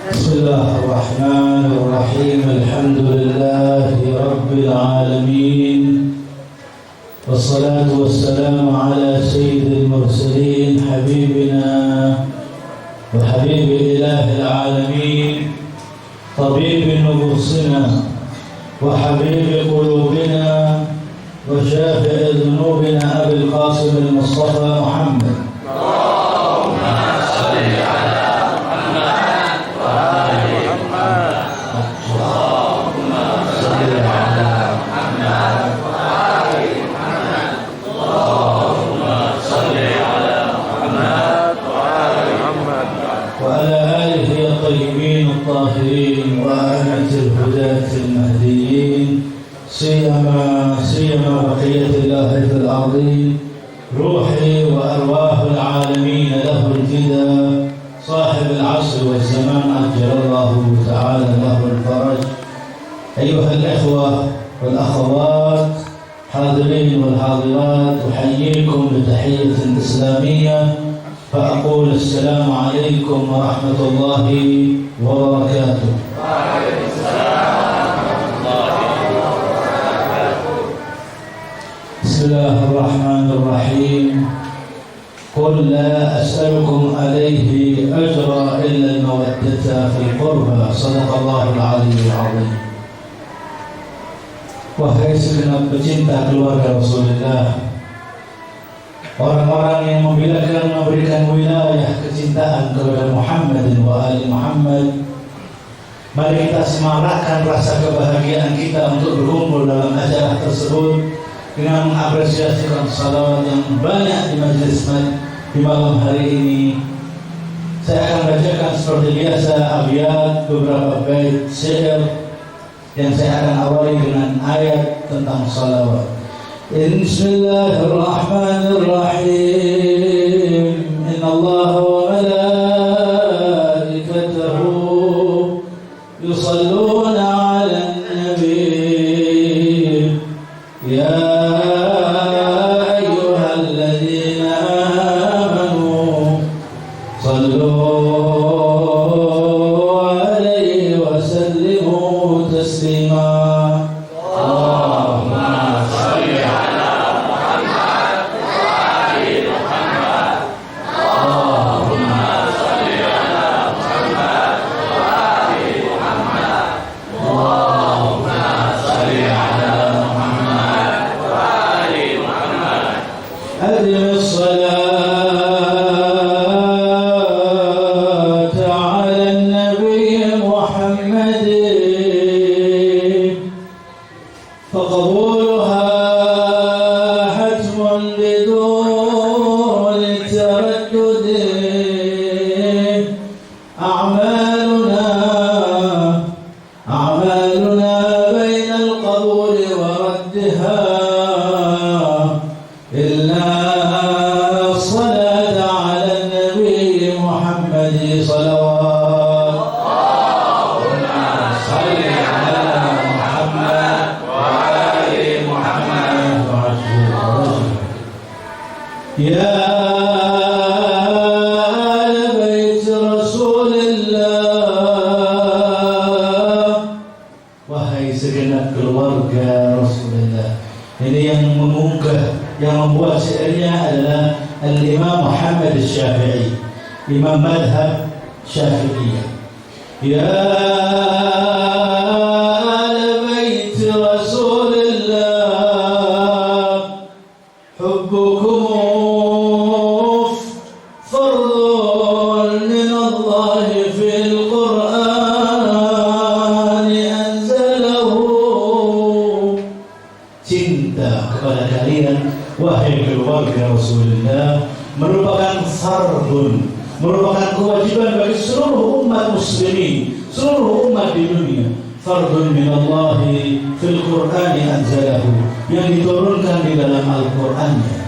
بسم الله الرحمن الرحيم. الحمد لله رب العالمين، والصلاة والسلام على سيد المرسلين حبيبنا وحبيب إله العالمين، طبيب نفوسنا وحبيب قلوبنا وشافع ذنوبنا أبي القاسم المصطفى محمد. اللهم صل على محمد وآل محمد. اللهم صل على محمد وآل محمد. اللهم صل على محمد وآل محمد وعلى آله الطيبين الطاهرين وأئمة الهداة المهديين، سيما بقية الله في الأرضين، روحي وأرواح العالمين له الفداء، صاحب العصر والزمان أجل الله تعالى له الفرج. أيها الإخوة والأخوات، حاضرين والحاضرات، أحييكم بتحية إسلامية، فأقول السلام عليكم ورحمة الله وبركاته. وعليكم السلام ورحمة الله وبركاته. بسم الله الرحمن الرحيم. قل لا أسألكم عليه أجرا إلا المودة في القربى. صدق الله العلي العظيم. Wahai segenap pecinta keluarga Rasulullah, orang-orang yang memberikan wilayah kecintaan kepada Muhammad wa ali Muhammad, mari kita semarakkan rasa kebahagiaan kita untuk berkumpul dalam acara tersebut dengan mengapresiasikan salawat yang banyak di majelis di malam hari ini. Saya akan bacakan seperti biasa abiyat beberapa bait syair yang saya akan awali dengan ayat tentang salawat. Bismillahirrahmanirrahim. Innallaha wa malaikatahu yusalluna 'alan nabi. Ya ayyuhalladzina amanu sallu 'alaihi wa sallimu taslima. Membuat syairnya adalah Al-Imam Muhammad Al-Syafi'i, Imam Madhab Syafi'iyah. Ya ahla bait Rasulillah, hubbukum fardun min Allah fil Qur'an anzalahu. Cinta kepada kalian wahai keluarga Rasulullah merupakan fardun, merupakan kewajiban bagi seluruh umat muslimin, seluruh umat di dunia. Fardun min Allah fil Qur'an anzalahu, yang diturunkan di dalam Al-Qur'annya.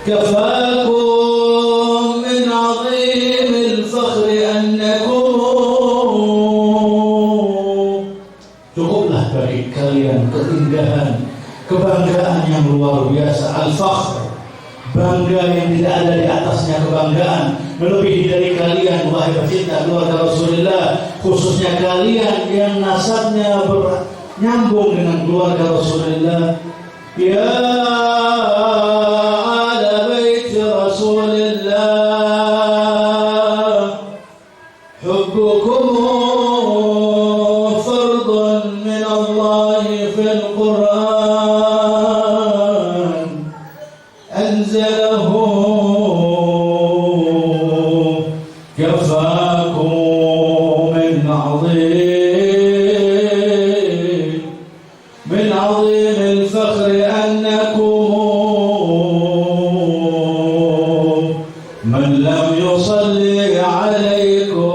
Kafakum min azimil fakhri annakum, cukuplah bagi kalian keindahan, kebanggaan yang luar biasa, al-fakhr, bangga yang tidak ada di atasnya kebanggaan, melebihi dari kalian wahai pecinta keluarga Rasulullah, khususnya kalian yang nasabnya nyambung dengan keluarga Rasulullah. Ya ala bait Rasulullah, hubbukum fardun min Allah fil Quran, anzalahu kafakum min عظيم الفخر أنكم من لم يصلي عليكم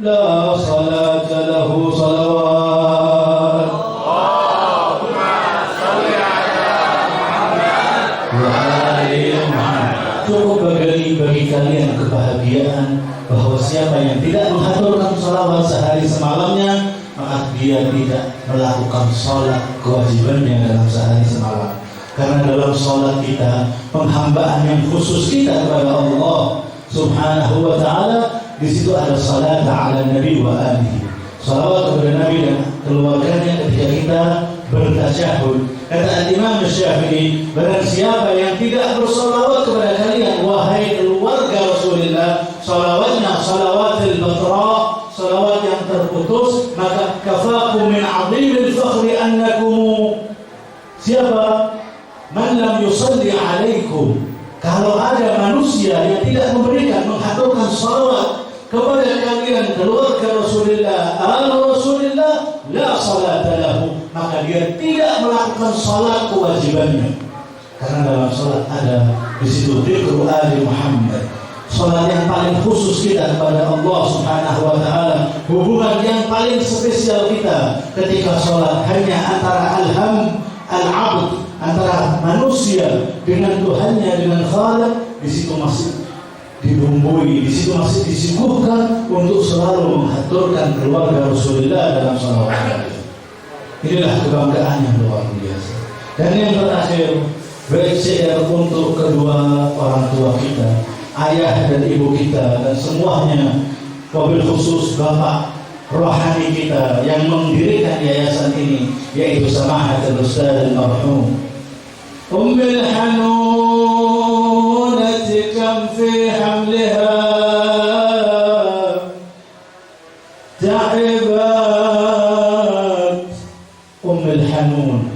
لا صلاة له. صلوات اللهم صل على محمد وآل محمد. Cukup bagi kalian kebahagiaan bahwa siapa yang tidak mengaturkan salawat sehari semalamnya, maka dia tidak melakukan sholat kewajibannya dalam sehari semalam. Karena dalam sholat kita, penghambaan yang khusus kita kepada Allah Subhanahu wa ta'ala, di situ ada salat ala Nabi wa alihi, salawat kepada Nabi dan keluarganya ketika kita bertasyahud. Kata Imam Syafi'i, barang siapa yang tidak bersalawat kepada kalian wahai keluarga Rasulullah, salawatnya salawatul batra, salawat yang terputus, maka kafakum min azimil fakhri annakum, siapa? Man lam yusalli alaikum. Kalau ada manusia yang tidak memberikan, mengaturkan salawat kepada kalian keluarga Rasulullah, ala Rasulullah, la salata lahu, maka dia tidak melakukan salat kewajibannya. Karena dalam salat ada di situ dzikru ali Muhammad, salat yang paling khusus kita kepada Allah Subhanahu wa ta'ala, hubungan yang paling spesial kita ketika salat hanya antara al-abd, antara manusia dengan Tuhannya, dengan Khaliq. Di situ masih dibumbui, di situ masih disuguhkan untuk selalu mengaturkan keluarga Rasulullah dalam salawat. Inilah kebanggaan yang luar biasa. Dan yang terakhir, WCR untuk kedua orang tua kita, ayah dan ibu kita, dan semuanya, wabil khusus bapak rohani kita yang mendirikan yayasan ini, yaitu Samahatul Ustaz al-Marhum Ummul Hanunati, kam fi hamliha ta'ibat. Ummul Hanun,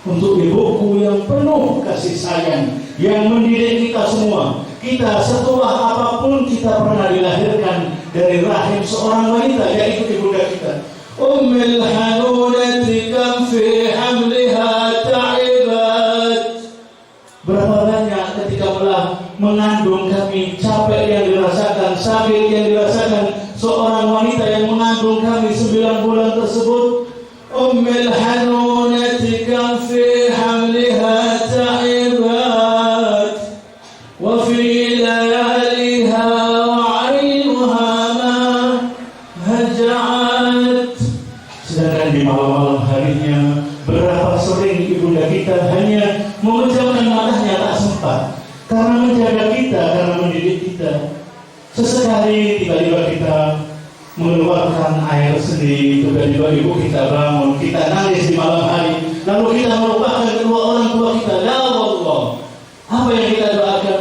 untuk ibuku yang penuh kasih sayang, yang mendidik kita semua. Kita setua apapun kita pernah dilahirkan dari rahim seorang wanita, yaitu ibunda kita. Ummul Hanunati, kam fi hamliha ta'ibat. Berapa banyak ketika telah mengandung kami, capek yang dirasakan, sakit yang dirasakan seorang wanita yang mengandung kami 9 bulan tersebut. Ummul Hanunati, kam fi hamliha ta'ibat wa fi layaliha wa 'ainuha ma haja'at. Sedangkan di malam-malam harinya, berapa sering ibunda kita hanya memejamkan matanya, tak sempat, karena menjaga kita, karena mendidik kita. Sesekali tiba-tiba kita mengeluarkan air sendiri, tiba-tiba ibu kita bangun, kita nangis di malam hari, lalu kita melupakan kedua orang tua kita. Ya Allah, apa yang kita doakan?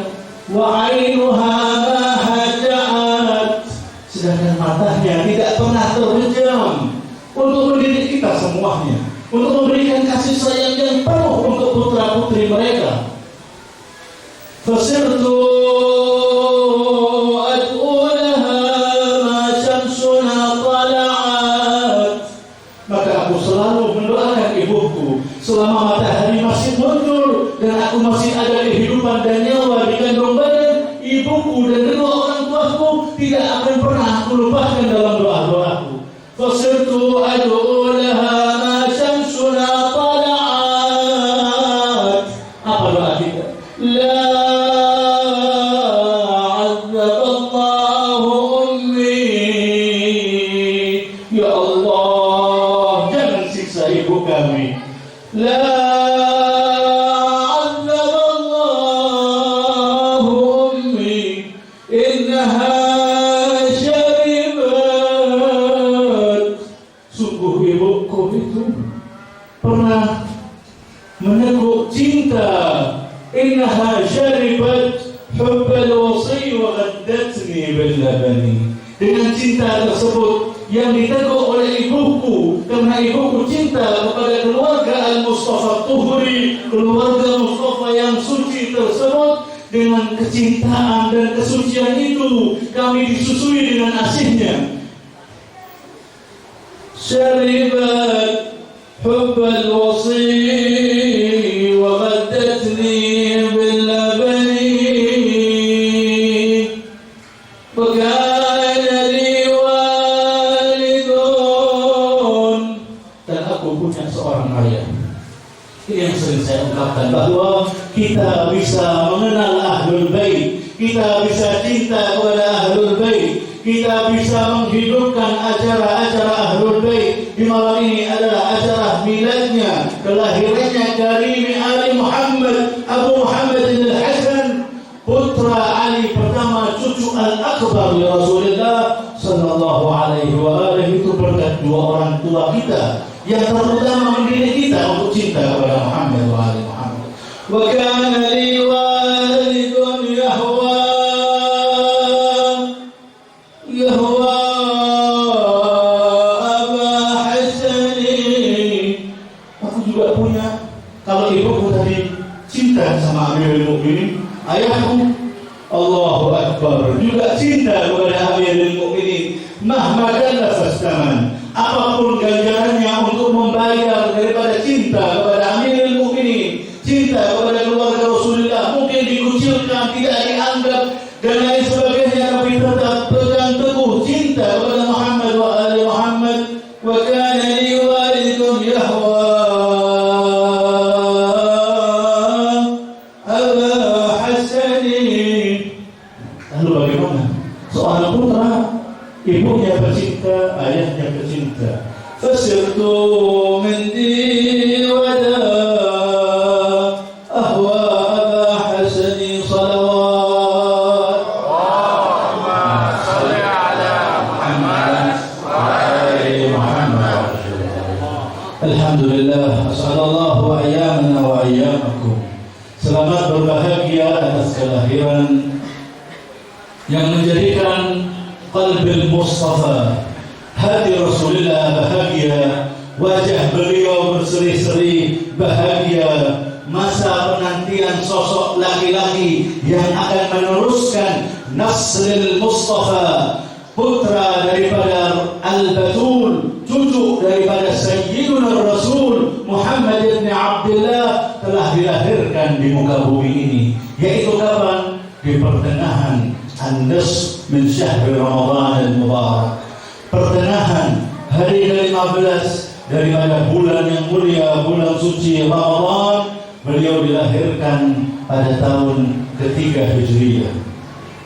Wa 'ainuha ma haja'at. Sedangkan matanya tidak pernah terpejam untuk mendidik kita semuanya, untuk memberikan kasih sayang yang penuh untuk putra-putri mereka. Fasirtu ad'ulaha ma syamsuna tala'at. Maka aku selalu mendoakan ibuku selama matahari masih muncul dan aku masih ada kehidupan dan nyawa di kandung badan. Ibuku dan kedua orang tuaku tidak akan pernah aku lupakan dalam doa-doaku. Fasirtu ad'ulaha ma syamsuna tala'at. Apa doa kita? La azzaballahu ummi. Ya Allah, jangan siksa ibu kami. لا عذب الله أمي إنها شربت. Sungguh ibuku itu pernah meneguk cinta. Innaha syaribat hubbal wasi wa ghaddatni bil labani. Dengan cinta tersebut yang diteguk oleh ibuku, karena ibuku cinta kepada keluarga Al-Mustafa Tuhri, keluarga Mustafa yang suci tersebut. Dengan kecintaan dan kesucian itu kami disusui dengan asihnya. Syaribat hubbal wasi wa ghaddatni bil labani. Wakana li walidun. Dan aku punya seorang ayah. Ini yang sering saya ungkapkan, bahwa kita bisa mengenal Ahlul Bait, kita bisa cinta kepada Ahlul Bait, kita bisa menghidupkan acara-acara Ahlul Bait. Di malam ini adalah acara miladnya, kelahirannya Karimi Ali Muhammad Abu Muhammad Al-Hasan, putra Ali pertama, cucu Al-Akbar ya Rasulullah sallallahu alaihi wa alihi. Itu berkat dua orang tua kita yang terutama mendidik kita untuk cinta kepada Muhammad wa ali Muhammad. Wa kana li walidun yahwa Aba Hasani. Aku juga punya, kalau ibuku tadi cinta sama Amirul Mukminin, ayahku Allahu Akbar juga cinta kepada Amirul Mukminin. Mahma kana fastaman, apapun ganjarannya untuk membayar daripada cinta kepada Amirul Mukminin, cinta kepada keluarga Rasulullah, mungkin dikucilkan, tidak dianggap dan lain sebagainya, tapi tetap pegang teguh cinta kepada Muhammad wa ali Muhammad. Wa kana li walidun yahwa Aba Hasani. Lalu bagaimana seorang putra, ibunya bercinta, ayahnya bercinta. Fasirtu min di wada ahwa Aba Hasani salawat. Allahumma salli ala Muhammad wa ali Muhammad. Alhamdulillah, as'alallahu ayyamana wa ayyamakum. Selamat berbahagia atas kelahiran yang menjadikan qalbil Mustafa, hati Rasulullah bahagia, wajah beliau berseri-seri bahagia. Masa penantian sosok laki-laki yang akan meneruskan Nasrul Mustafa, putra daripada Al-Batul, cucu daripada Sayyiduna Rasul Muhammad ibn Abdullah, telah dilahirkan di muka bumi ini. Yaitu kapan? Di pertengahan An-Nisf min Syahr Ramadan al-Mubarak, pertengahan hari ke-15 daripada bulan yang mulia, bulan suci Ramadan. Beliau dilahirkan pada tahun ketiga Hijriyah.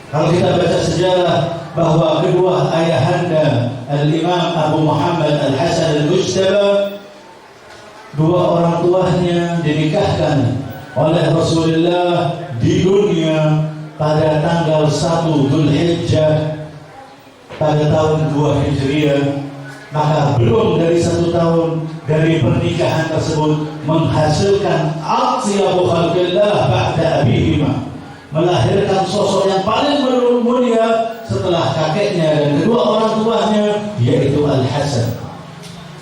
Kalau kita baca sejarah bahwa kedua ayahanda Al-Imam Abu Muhammad Al-Hasan Al-Mujtaba, dua orang tuanya dinikahkan oleh Rasulullah di dunia pada tanggal 1 Dzulhijjah pada tahun 2 Hijriah. Maka belum dari 1 tahun dari pernikahan tersebut menghasilkan atsyabu khalqillah ba'da abihima, melahirkan sosok yang paling mulia setelah kakeknya dan kedua orang tuanya, yaitu Al-Hasan.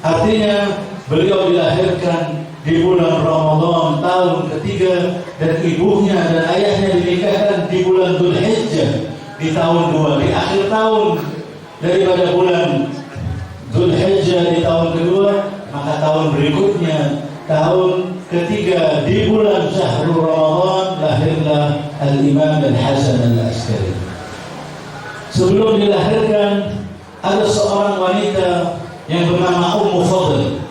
Artinya beliau dilahirkan di bulan Ramadan tahun ketiga, dan ibunya dan ayahnya dinikahkan di bulan Dzulhijjah di tahun 2, di akhir tahun daripada bulan Dzulhijjah di tahun kedua. Maka tahun berikutnya, tahun ketiga di bulan Syahrul Ramadan, lahirlah Al-Imam Al-Hasan Al-Askari. Sebelum dilahirkan, ada seorang wanita yang bernama Ummu Fadl,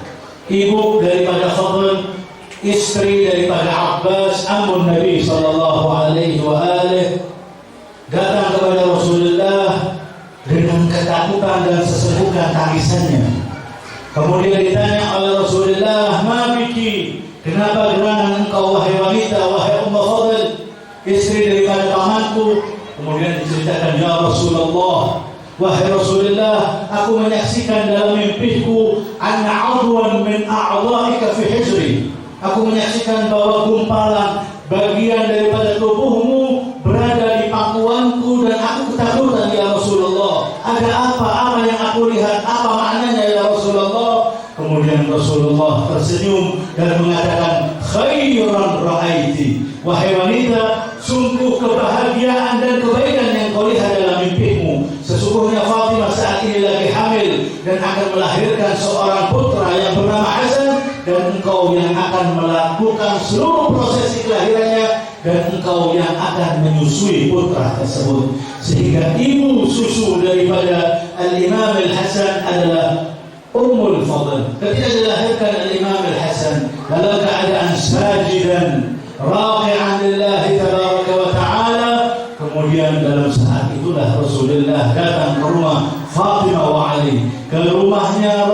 ibu daripada Fadl, istri daripada Abbas, ammun Nabi sallallahu alaihi wa alihi, datang kepada Rasulullah dengan ketakutan dan sesebukan tangisannya. Kemudian ditanya oleh Rasulullah, "Ma biki? Kenapa gerangan engkau wahai wanita, wahai Ummu Fadl, istri daripada pamanku?" Kemudian diceritakan, "Ya Rasulullah, wahai Rasulullah, aku menyaksikan dalam mimpiku anna 'udwan min a'dha'ika fi hijri." Aku menyaksikan bahwa gumpalan bagian daripada tubuhmu berada di pangkuanku dan aku ketakutan ya Rasulullah. Ada apa yang aku lihat? Apa maknanya ya Rasulullah? Kemudian Rasulullah tersenyum dan mengatakan, "Khairan ra'aiti." Wahai wanita, sungguh kebahagiaan dan kebaikan yang kau lihat dalam mimpimu. Sesungguhnya Fatimah saat ini lagi hamil dan akan melahirkan seorang putra yang bernama Hasan, dan engkau yang akan melakukan seluruh prosesi kelahirannya, dan engkau yang akan menyusui putra tersebut. Sehingga ibu susu daripada Al-Imam Al-Hasan adalah Ummul Fadl. Ketika dilahirkan Al-Imam Al-Hasan dalam keadaan sajidan raqi'an lillahi tabaraka wa ta'ala, kemudian dalam saat itulah Rasulullah datang ke rumah Fatimah wa Ali, ke rumahnya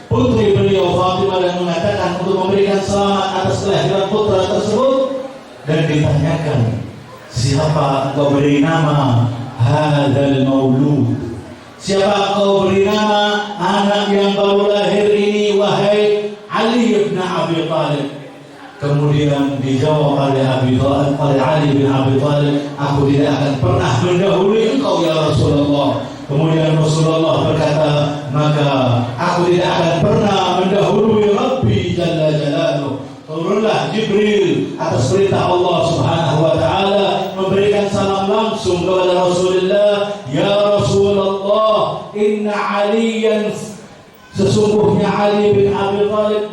putri beliau Fatimah, dan mengatakan untuk memberikan selamat atas kelahiran putra tersebut, dan ditanyakan, "Siapa engkau beri nama hadzal maulud? Siapa engkau beri nama anak yang baru lahir ini, wahai Ali bin Abi Thalib?" Kemudian dijawab oleh Ali bin Abi Thalib, "Aku tidak akan pernah mendahului engkau ya Rasulullah." Kemudian Rasulullah berkata, "Maka aku tidak akan pernah mendahului Rabbi Jalla Jalaluh." Turunlah Jibril atas perintah Allah Subhanahu wa ta'ala, memberikan salam langsung kepada Rasulullah, "Ya Rasulullah, inna Aliyan, sesungguhnya Ali bin Abi Thalib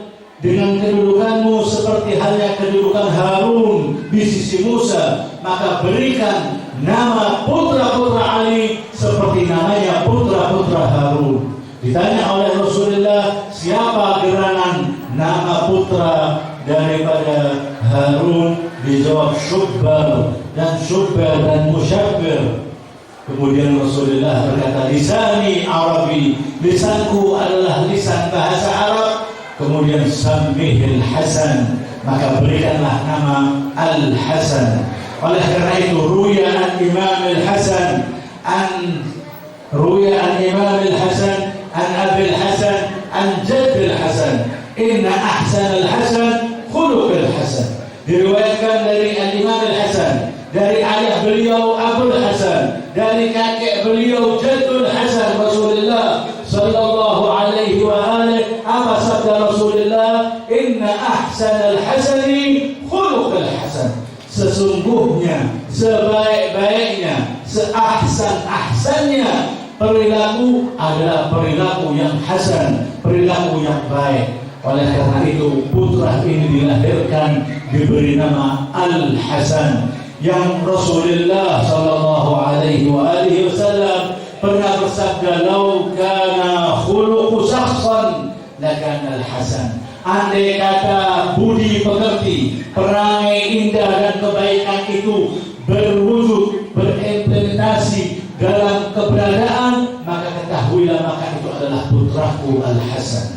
dengan kedudukanmu seperti halnya kedudukan Harun di sisi Musa, maka berikan nama putra-putra Ali seperti namanya putra-putra Harun." Ditanya oleh Rasulullah, "Siapa gerangan nama putra daripada Harun?" Dijawab Syubbar dan Musyabbir. Kemudian Rasulullah berkata, "Lisani Arabi, lisanku adalah lisan bahasa Arab." Kemudian Sammihil Hasan, maka berikanlah nama Al-Hasan. Oleh karena itu ruya Imam Al-Hasan an Abil Hasan an Jaddil Hasan, "Inna ahsan al-Hasan khuluqul Hasan." Diriwayatkan dari Imam Al-Hasan, dari ayah beliau Abul Hasan, dari kakek beliau Jaddul Hasan Rasulullah sallallahu alaihi wa alihi. Apa sabda Rasulullah? "Inna ahsan al-Hasani khuluqul Hasan." Sesungguhnya, sebaik-baiknya, seahsan-ahsannya perilaku adalah perilaku yang hasan, perilaku yang baik. Oleh karena itu putra ini dilahirkan diberi nama Al-Hasan, yang Rasulullah sallallahu alaihi wasallam pernah bersabda, "Lau kana khuluqu shakhsan lakana Al-Hasan." Andai kata budi pekerti, perangai indah dan kebaikan itu berwujud, berimplementasi dalam keberadaan, maka ketahuilah maka itu adalah putraku Al-Hasan.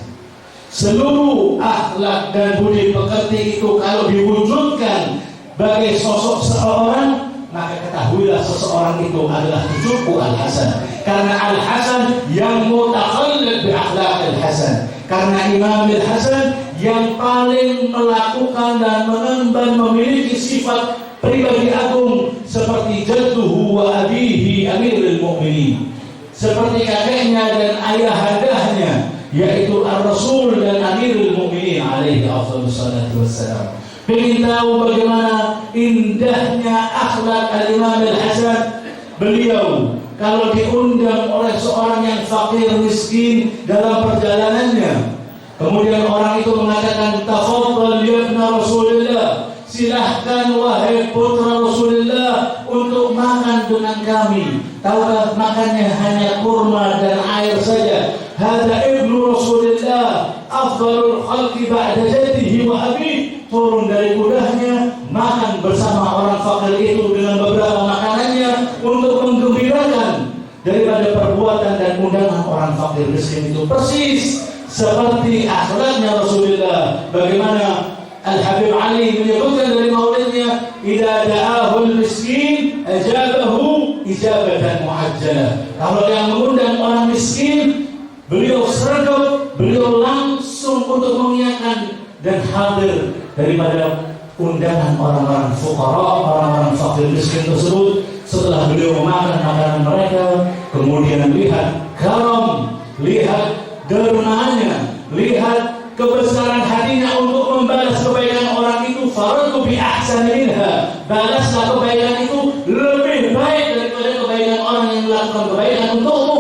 Seluruh akhlak dan budi pekerti itu kalau diwujudkan bagi sosok seorang, maka ketahuilah seseorang itu adalah cucuku Al-Hasan. Karena Al-Hasan yang mutakhallid bi akhlaq Al-Hasan. Karena Imam Al-Hasan yang paling melakukan dan mengemban memiliki sifat pribadi agung seperti jadduhu wa abihi Amirul Mukminin, seperti kakeknya dan ayahandahnya yaitu Ar-Rasul dan Amirul Mukminin alaihi wassalatu wassalam. Ingin tahu bagaimana indahnya akhlak Al-Imam Al-Hasan? Beliau kalau diundang oleh seorang yang fakir miskin dalam perjalanannya, kemudian orang itu mengatakan, "Tafadhal ya ibn Rasulullah, silahkan wahai putra Rasulullah untuk makan dengan kami." Tahukah makannya hanya kurma dan air saja. Hada ibnu Rasulullah, afdalul khalqi ba'da jaddihi wa abihi. Turun dari kudanya, makan bersama orang fakir itu dengan beberapa makanannya untuk menggembirakan daripada perbuatan dan undangan orang fakir miskin itu. Persis seperti akhlaknya Rasulullah. Bagaimana Al-Habib Ali menyebutkan dari maulidnya, idza da'ahul miskin ajabahu ijabatan muajjalah. Kalau yang mengundang orang miskin, beliau sergap, beliau langsung untuk mengiyakan dan hadir daripada undangan orang-orang fuqara, orang-orang fakir miskin tersebut. Setelah beliau memakan makanan mereka, kemudian lihat karam, lihat dermaannya, lihat kebesaran hatinya untuk membalas kebaikan orang itu. Faradu bi ahsani minha, balaslah kebaikan itu lebih baik daripada kebaikan orang yang melakukan kebaikan untukmu.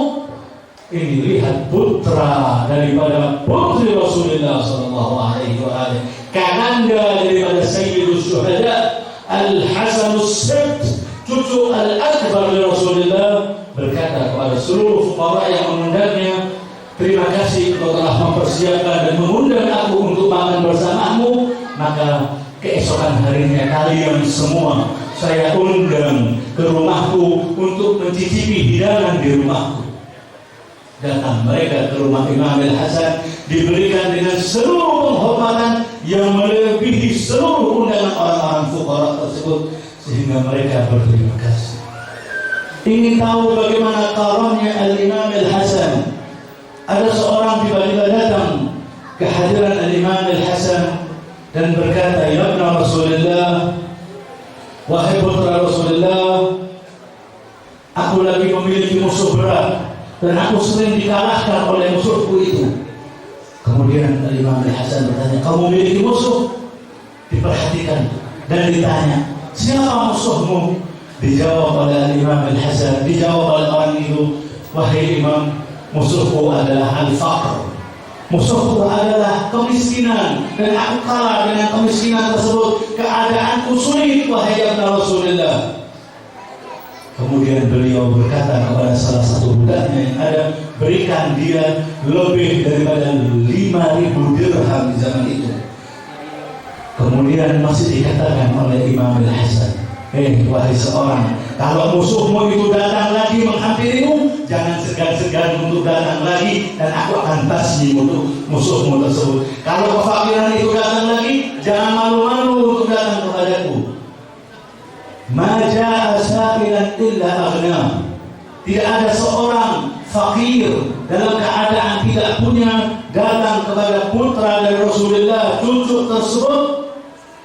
Ini lihat putra daripada putri Rasulullah sallallahu alaihi wasallam, kananda daripada sayyidus syuhada Al-Hasanus Sibt, cucu al-akbar dari Rasulullah, berkata kepada seluruh fuqara yang mengundangnya, terima kasih kau telah mempersiapkan dan mengundang aku untuk makan bersamamu. Maka keesokan harinya kalian semua saya undang ke rumahku untuk mencicipi hidangan di rumahku. Datang mereka ke rumah Imam Al-Hasan, diberikan dengan seluruh penghormatan yang melebihi seluruh undangan orang-orang fuqara tersebut, sehingga mereka berterima kasih. Ingin tahu bagaimana karamnya Al-Imam Al-Hasan? Ada seorang tiba-tiba datang ke hadiran Al-Imam Al-Hasan dan berkata, ya ibn Rasulullah, wahai putra Rasulullah, aku lagi memiliki musuh berat dan aku sering dikalahkan oleh musuhku itu. Kemudian Al-Imam Al-Hasan bertanya, kamu memiliki musuh? Diperhatikan dan ditanya, siapa musuhmu? Dijawab oleh Al-Imam Al-Hasan, dijawab oleh orang itu, wahai Imam, musuhku adalah al-faqr, musuhku adalah kemiskinan, dan aku kalah dengan kemiskinan tersebut. Keadaanku sulit, wahai ya Rasulullah. Kemudian beliau berkata kepada salah satu budaknya yang ada, berikan dia lebih daripada 5.000 dirham di zaman itu. Kemudian masih dikatakan oleh Imam Al-Hasan, wahai seorang, kalau musuhmu itu datang lagi menghampirimu, jangan segan-segan untuk datang lagi, dan aku akan basmi untuk musuhmu tersebut. Kalau kefakiran itu datang lagi, jangan malu-malu untuk datang kepadaku. Ma jaa sa'ilan illa aghna. Tidak ada seorang fakir dalam keadaan tidak punya datang kepada putra dari Rasulullah, cucu tersebut,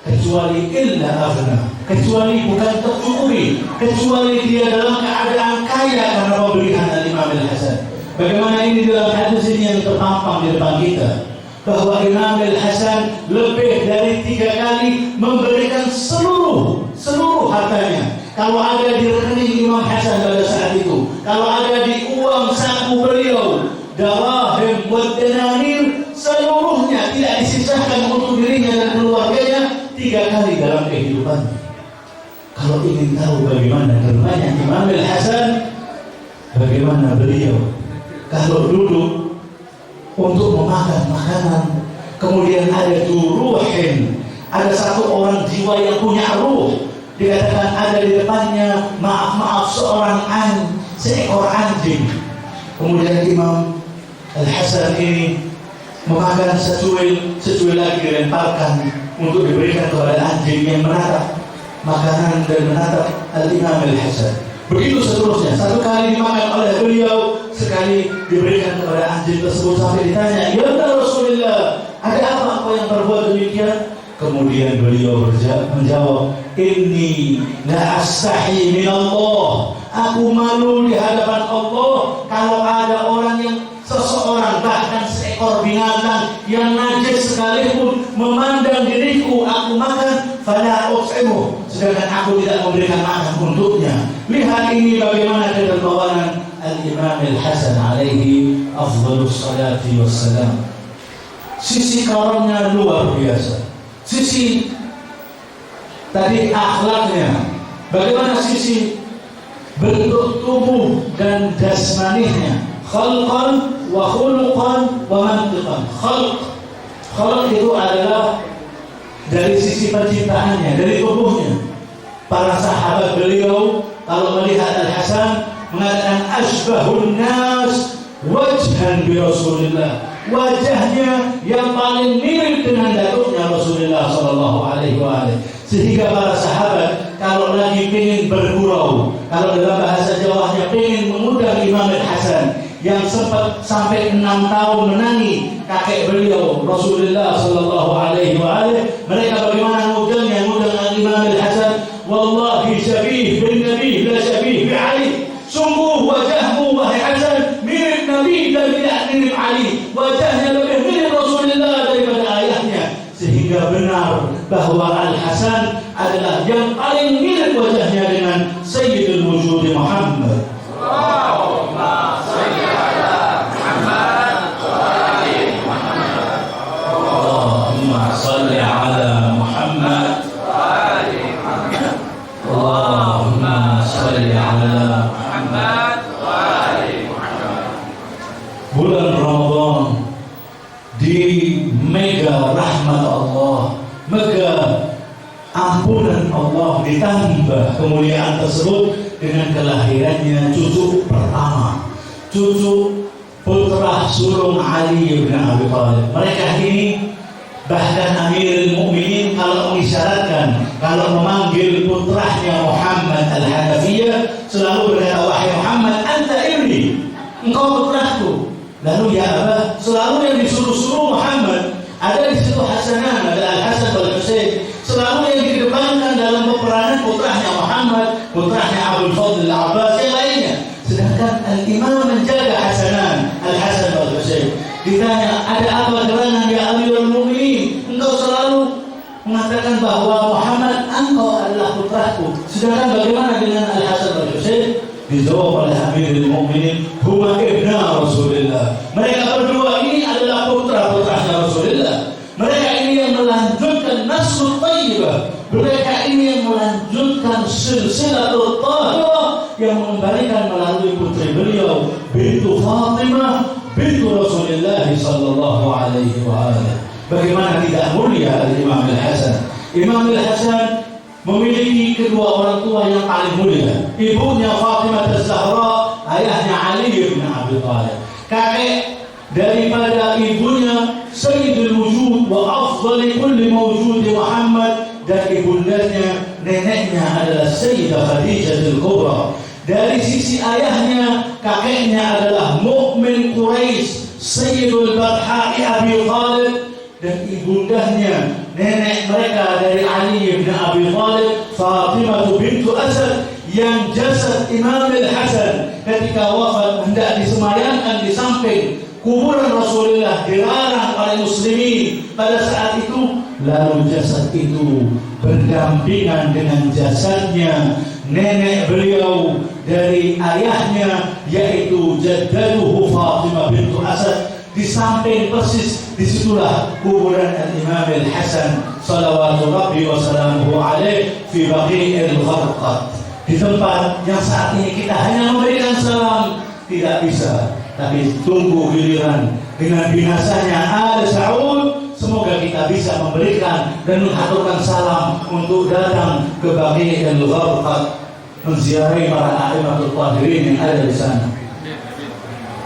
kecuali illa aghna, kecuali bukan tercukupi, kecuali dia dalam keadaan kaya karena pemberian Imam Al-Hasan. Bagaimana ini dalam hadis ini yang terpampang di depan kita, bahwa Imam Al-Hasan lebih dari 3 kali memberikan seluruh hartanya. Kalau ada di rekening Imam Hasan pada saat itu, kalau ada di uang saku beliau, darahim wa dananir, seluruhnya tidak disisahkan untuk dirinya dan keluarganya 3 kali dalam kehidupannya. Kalau ingin tahu bagaimana dermanya Imam Al-Hasan, bagaimana beliau kalau duduk untuk memakan makanan, kemudian ada ruhin, ada satu orang jiwa yang punya ruh, dikatakan ada di depannya, maaf seekor anjing. Kemudian Imam Al-Hasan ini memakan secuil lagi dilemparkan untuk diberikan kepada anjing yang menatap makanan dan menatap Al-Imam Al-Hasan. Begitu seterusnya. Satu kali dimakan oleh beliau, sekali diberikan kepada anjing tersebut, sampai ditanya, ya Rasulullah, ada apa engkau yang berbuat demikian? Kemudian beliau menjawab, inni la astahi min Allah, aku malu di hadapan Allah kalau ada orang yang seseorang, bahkan seekor binatang yang najis sekalipun memandang diriku aku makan, fala ut'imu, sedangkan aku tidak memberikan makan untuknya. Lihat ini bagaimana kedermawanan Al-Imam Al-Hasan alaihi afdhalus salati wassalam. Sisi karamnya luar biasa. Sisi tadi akhlaknya, bagaimana sisi bentuk tubuh dan jasmaninya, khalqan wa khuluqan wa mantiqan. Khalq itu adalah dari sisi penciptaannya, dari tubuhnya. Para sahabat beliau kalau melihat Al-Hasan mengatakan asbahun nas wajhan bi Rasulillah, wajahnya yang paling mirip dengan datuknya Rasulullah Sallallahu Alaihi Wasallam, sehingga para sahabat kalau lagi pengen bergurau, kalau dalam bahasa Jawanya pengen mengundang Imam Al-Hasan yang sempat sampai 6 tahun menangi kakek beliau Rasulullah Sallallahu Alaihi Wasallam, mereka bagaimana ngundangnya, ngundang Imam Al-Hasan, wallahi syabih bin Nabi la syabih bi Ali, sungguh wajahmu wahai Hasan mirip Nabi dan tidak mirip Ali, wajahnya lebih mirip Rasulullah daripada ayahnya, sehingga benar bahwa Al-Hasan adalah yang paling mirip wajahnya dengan Sayyidul Wujud Muhammad. Allahumma salli ala Muhammad wa ali Muhammad. Allahumma salli ala Muhammad wa ali Muhammad. Allahumma salli ala Muhammad wa ali Muhammad. Bulan Ramadan di mega rahmat Allah, mega ampunan Allah, ditambah kemuliaan tersebut dengan kelahirannya cucu pertama, cucu putra sulung Ali bin Abi Thalib. Mereka ini bahkan Amirul Mukminin kalau mengisyaratkan, kalau memanggil putranya Muhammad Al-Hanafiyah selalu berkata, wahai Muhammad, anta ibni, engkau putraku. Lalu ya Abah, selalu yang disuruh-suruh Muhammad. Ada di situ Hasanan, ada Al-Hasan wal Husain. Selalu yang dikedepankan dalam peperanan putranya Muhammad, putranya Abdul Fadl Al-Abbas, yang lainnya. Sedangkan Al-Imam menjaga Hasanan, Al-Hasan wal Husain. Ditanya, ada apa gerangan ya Amirul Mukminin? Engkau selalu mengatakan bahwa Muhammad, engkau adalah putraku. Sedangkan bagaimana dengan Al-Hasan wal Husain? Dijawab oleh Amirul Mukminin, huma ibna Rasulullah. Mereka berdua ini adalah putra-putranya Rasulullah. Mereka ini yang melanjutkan nasrul tayyibah. Mereka ini yang melanjutkan silsilatul tahirah, yang mengembalikan melalui putri beliau bintu Fatimah bintu Rasulullah sallallahu alaihi wasallam. Bagaimana tidak mulia Imam Al-Hasan? Imam Al-Hasan memiliki kedua orang tua yang paling mulia. Ibunya Fatimah Az-Zahra, ayahnya Ali bin Abi Thalib. Kakek daripada ibunya Sayyidul Wujud wa afdali kulli mawjud Muhammad, dan ibundanya, neneknya adalah Sayyidah Khadijatul Kubra. Dari sisi ayahnya, kakeknya adalah Mukmin Quraisy Sayyidul Barha'i Abi Thalib, dan ibundanya, nenek mereka dari Ali bin Abi Thalib, Fatimah bintu Asad, yang jasad Imam Al-Hasan ketika wafat hendak disemayamkan di samping kuburan Rasulullah, dilarang oleh muslimin pada saat itu. Lalu jasad itu berdampingan dengan jasadnya nenek beliau dari ayahnya, yaitu jaddaduhu Fatimah bintu Asad. Di samping persis disitulah kuburan Imam Al-Hasan salawatu rabbi wa salamuhu alaih fi Baqi'il Gharqad, di tempat yang saat ini kita hanya memberikan salam tidak bisa, tapi tunggu giliran dengan binasanya Al Saud. Semoga kita bisa memberikan dan mengaturkan salam untuk datang ke Baqi'il Gharqad, menziarahi para a'immatul tahirin yang ada di sana.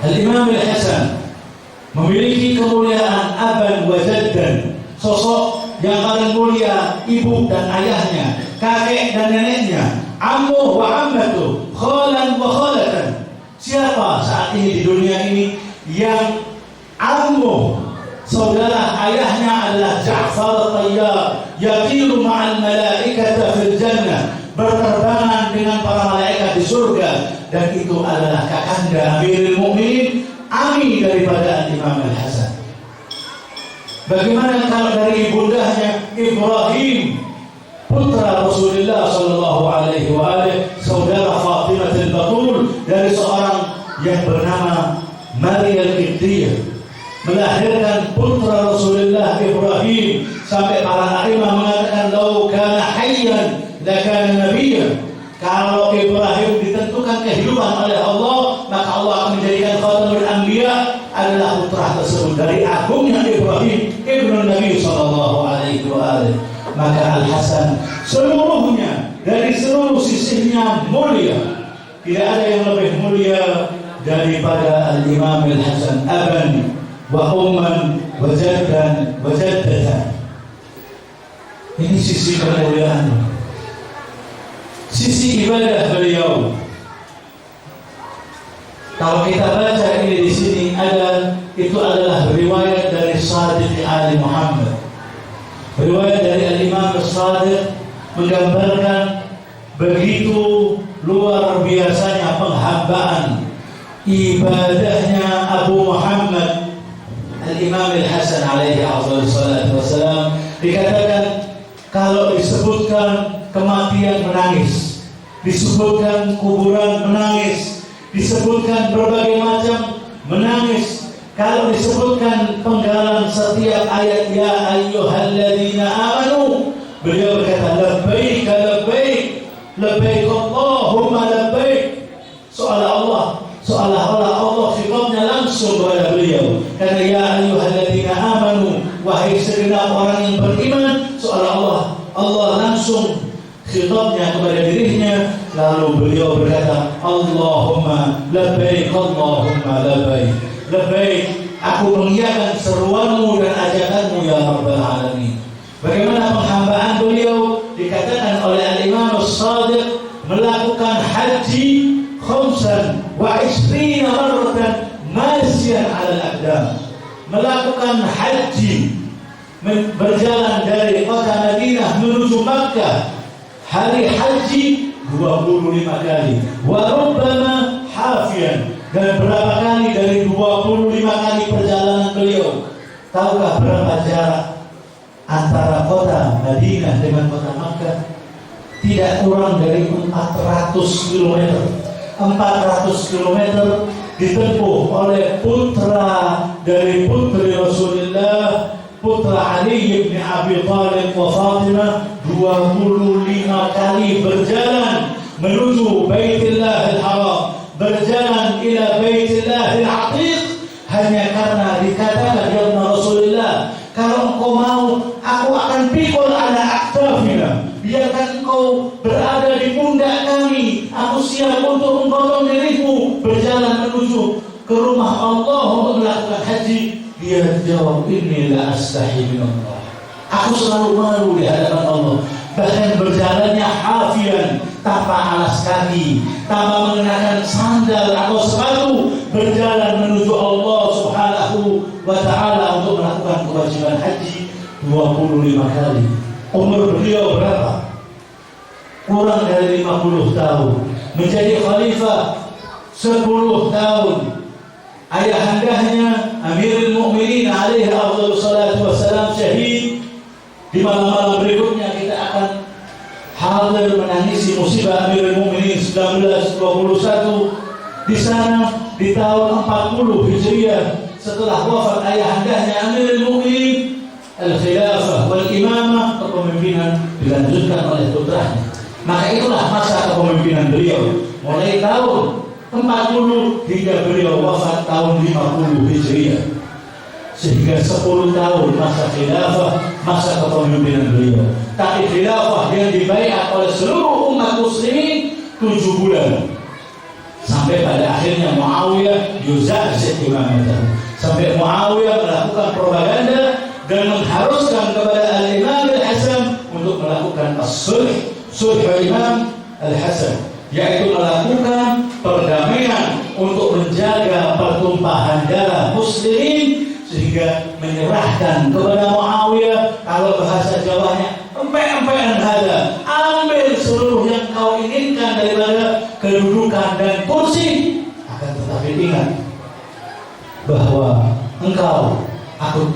Al-Imam Al-Hasan memiliki kemuliaan aban wa jaddan, sosok yang paling mulia, ibu dan ayahnya, kakek dan neneknya, ammuh wa ammatuh, khalan wa khalatan. Siapa saat ini di dunia ini yang ammuh, saudara ayahnya adalah Ja'far At-Tayyar, yatiru ma'al malaikata fil jannah, berterbangan dengan para malaikat di surga, dan itu adalah kakanda Amirul Mukminin, ami daripada Imam Al-Hasan. Bagaimana kalau dari ibundanya Ibrahim, putra Rasulullah sallallahu alaihi wasallam, saudara Fatimah al-Batul, dari seorang yang bernama Maria al-Qibtiyah, melahirkan putra Rasulullah Ibrahim, sampai para a'imah mengatakan law kana hayyan lakana nabiyyan. Kalau Ibrahim ditentukan kehidupan oleh Allah, maka Allah akan menjadikan khatamul anbiya adalah putra tersebut. Dari agungnya Ibrahim ibnu Nabi sallallahu alaihi wasallam, maka Al-Hasan seluruhnya dari seluruh sisinya mulia. Tidak ada yang lebih mulia daripada Al-Imam Al-Hasan, aban wa umman wa jaddan wa jaddatan. Ini sisi kemuliaan, sisi ibadah beliau. Kalau kita baca ini di sini itu adalah riwayat dari Shadiq Ali Muhammad. Riwayat dari Al-Imam Shadiq menggambarkan begitu luar biasanya penghambaan ibadahnya Abu Muhammad Al-Imam Al-Hasan alaihi salatu wassalam. Dikatakan kalau disebutkan kematian menangis, disebutkan kuburan menangis, disebutkan berbagai macam menangis. Kalau disebutkan penggalan setiap ayat ya ayyuhalladzina amanu, beliau berkata labbaik labbaik labbaik Allahumma labbaik. Seolah-olah Allah khitabnya langsung kepada beliau. Karena ya ayyuhalladzina amanu, wahai segenap orang yang beriman, seolah-olah Allah langsung khitabnya kepada dirinya. Lalu beliau berkata Allahumma labbaik Allahumma labbaik labbaik, aku mengiyakan seruanmu dan ajakanmu ya Rabbal Alamin. Bagaimana penghambaan beliau? Dikatakan oleh Al-Imam Shadiq melakukan haji 25 marratan masyan 'ala al-aqdam, melakukan haji berjalan dari kota Madinah menuju Makkah, hari haji 25 kali, wa rubbama hafiyan, dan berapa kali dari 25 kali perjalanan beliau. Tahukah berapa jarak antara kota Madinah dengan kota Makkah? Tidak kurang dari 400 km. 400 km ditempuh oleh putra dari putri Rasulullah, putra Ali bin Abi Thalib wa Fatimah, 25 kali berjalan menuju Baitillahil Haram, berjalan ila Baitillahil Atiq, hanya karena dikatakan ya Rasulullah, kalau engkau mau aku akan pikul ala aktafina, biarkan engkau berada di pundak kami, aku siap untuk menggotong dirimu berjalan menuju ke rumah Allah untuk melakukan haji. Dia jawab, inni la astahi min Allah, aku selalu malu di hadapan Allah. Bahkan berjalannya hafian, tanpa alas kaki, tanpa mengenakan sandal atau sepatu, berjalan menuju Allah Subhanahu wa ta'ala untuk melakukan kewajiban haji 25 kali. Umur beliau berapa? Kurang dari 50 tahun. Menjadi khalifah 10 tahun. Ayahandanya Amirul Mukminin alaihi salatu wassalam syahid. Di malam-malam berikutnya kita akan hadir menangisi musibah Amirul Mukminin 1921 di sana di tahun 40 Hijriah, setelah wafat ayahandanya Amirul Mukminin. Al-khilafah wal imamah, kepemimpinan dilanjutkan oleh putranya. Maka itulah masa kepemimpinan beliau mulai tahun 40 hingga beliau wafat tahun 50 Hijriah. Sehingga 10 tahun masa khilafah, masa kepemimpinan beliau. Tapi khilafah yang dibaiat oleh seluruh umat muslimin 7 bulan. Sampai pada akhirnya Muawiyah yuza'zid imamatahu. Sampai Muawiyah melakukan propaganda dan mengharuskan kepada Al-Imam Al-Hasan untuk melakukan as-sulh, sulh Imam Al-Hasan, yaitu melakukan perdamaian untuk menjaga pertumpahan darah muslimin, sehingga menyerahkan kepada Muawiyah, kalau bahasa Jawanya empek-empekan hada, ambil seluruh yang kau inginkan daripada kedudukan dan kursi, akan tetapi ingat bahwa engkau aku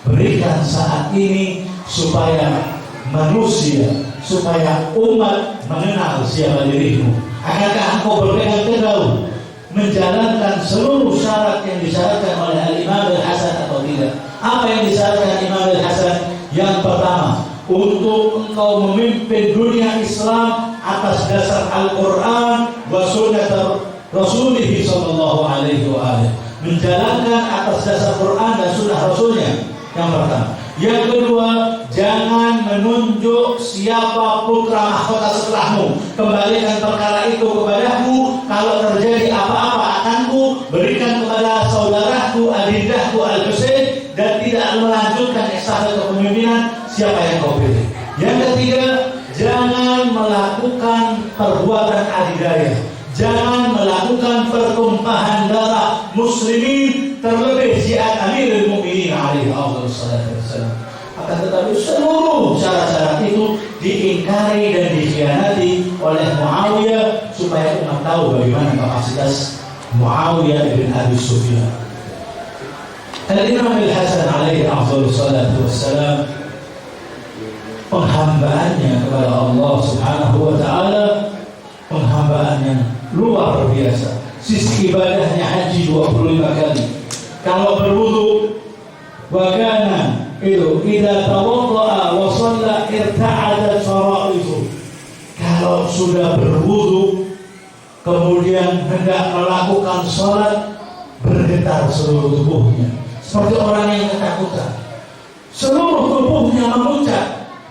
berikan saat ini supaya manusia, supaya umat mengenal siapa dirimu. Akankah engkau berpegang teguh menjalankan seluruh syarat yang disyaratkan oleh Al-Imam Al-Hasan atau tidak? Apa yang disyaratkan Imam Al-Hasan? Yang pertama, untuk engkau memimpin dunia Islam atas dasar Al-Quran wa sunnah Rasulullah sallallahu alaihi wa alihi, menjalankan atas dasar Quran dan sunnah Rasulnya. Yang pertama. Yang kedua, jangan menunjuk siapa putra mahkota setelahmu. Kembalikan perkara itu kepadaku. Kalau terjadi apa-apa akanku, berikan kepada saudaraku, adindahku Al-Husain, dan tidak melanjutkan estafet kepemimpinan siapa yang kau pilih. Yang ketiga, jangan melakukan perbuatan adidaya. Jangan melakukan pertumpahan darah muslimin, terlebih syiar Amirul Mukminin alaihi wassalam. Akan tetapi seluruh syarat-syarat itu diingkari dan dikhianati oleh Muawiyah supaya umat tahu bagaimana kapasitas Muawiyah bin Abi Sufyan. Al-Imam Al-Hasan alaihi wassalam, penghambaannya kepada Allah Subhanahu wa taala, penghambaannya luar biasa. Sisi ibadahnya haji 25 kali. Kalau berwudu, wakana itu idza tawaddaa wa shalla irta'adat fara'idhu. Kalau sudah berwudu kemudian hendak melakukan salat, bergetar seluruh tubuhnya seperti orang yang ketakutan. Seluruh tubuhnya memuncak,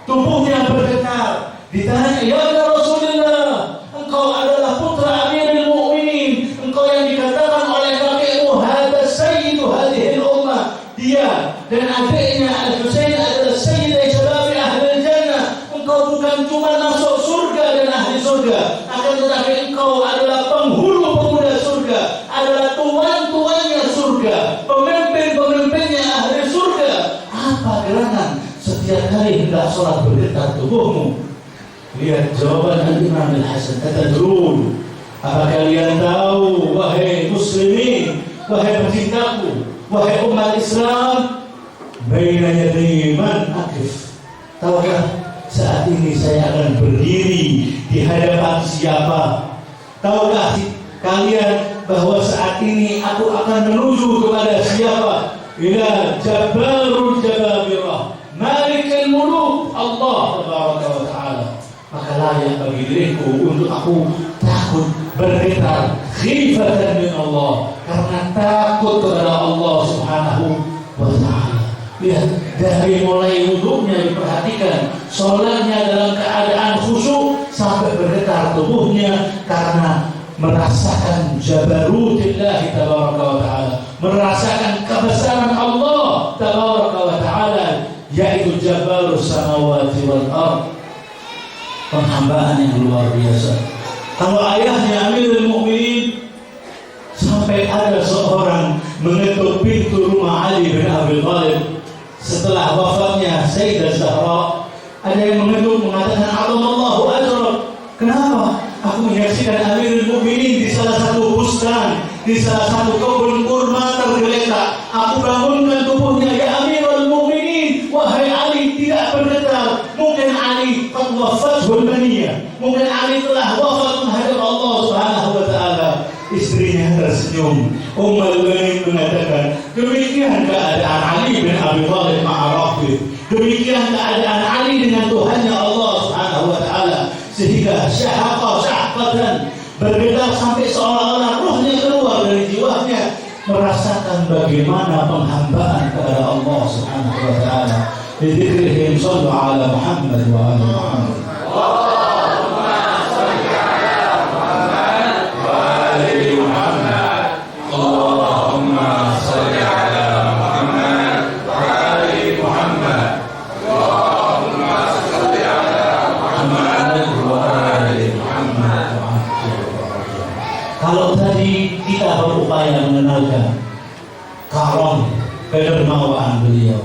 tubuhnya bergetar. Ditanya, ya Rasulullah, engkau adalah putra Amirul Mukminin, engkau yang dikatakan oleh kakekmu hada sayyidu hadhil ummah, dia dan adiknya Al-Husain adalah sayyidah syababi ahli jannah. Engkau bukan cuma masuk surga dan ahli surga, akan tetapi engkau adalah penghulu pemuda surga, adalah tuan-tuannya surga, pemimpin-pemimpinnya ahli surga. Apa gerangan setiap kali hendak sholat bergetar tubuhmu? Lihat jawaban Al-Imam Al-Hasan. Atadrun, apa kalian tahu, wahai muslimin, wahai pecintaku, wahai umat Islam, baina yaday man akif. Tahukah saat ini saya akan berdiri di hadapan siapa? Tahukah kalian bahwa saat ini aku akan menuju kepada siapa? Ila Jabbarul Jababirah, Malikul Muluk, Allah Tabaraka wa Ta'ala. Maka layak bagi diriku untuk aku takut bergetar khifatan min Allah, karena takut kepada Allah Subhanahu wa Ta'ala. Lihat, dari mulai wudhunya diperhatikan, sholatnya dalam keadaan khusyuk sampai bergetar tubuhnya karena merasakan jabarutillahi tabaraka wa ta'ala, merasakan kebesaran Allah tabaraka wa ta'ala, yaitu jabarus samawati wal ardh. Penghambaan yang luar biasa. Kalau ayahnya Amirul Mukminin, sampai ada seorang mengetuk pintu rumah Ali bin Abi Thalib setelah wafatnya Sayyidah Zahra. Ada yang mengetuk mengatakan, Allahu ajrak. Kenapa? Aku menyaksikan Amirul Mukminin di salah satu bustan, di salah satu kebun kurma tergeletak. Aku bangunkan tubuhnya, ya Amirul Mukminin, wahai Ali, tidak bergetar. Mungkin Ali qad wafathu al-maniyah, mungkin Ali telah wafat menghadap Allah Subhanahu wa Ta'ala. Istrinya tersenyum. Ummul Mu'minin mengatakan, demikian keadaan Ali bin Abi Thalib ma'arafi, demikian keadaan Ali dengan Tuhannya Allah Subhanahu wa Ta'ala, sehingga syahqatan bergetar sampai seolah-olah ruhnya keluar dari jiwanya, merasakan bagaimana penghambaan kepada Allah Subhanahu wa Ta'ala. Bidzikrihim sallu ala Muhammad wa ali Muhammad. Allahumma salli ala Muhammad wa ali Muhammad. Allahumma salli ala Muhammad wa ali Muhammad. Allahumma salli ala Muhammad wa ali Muhammad. Kalau tadi kita berupaya mengenalkan karam kedermawaan beliau,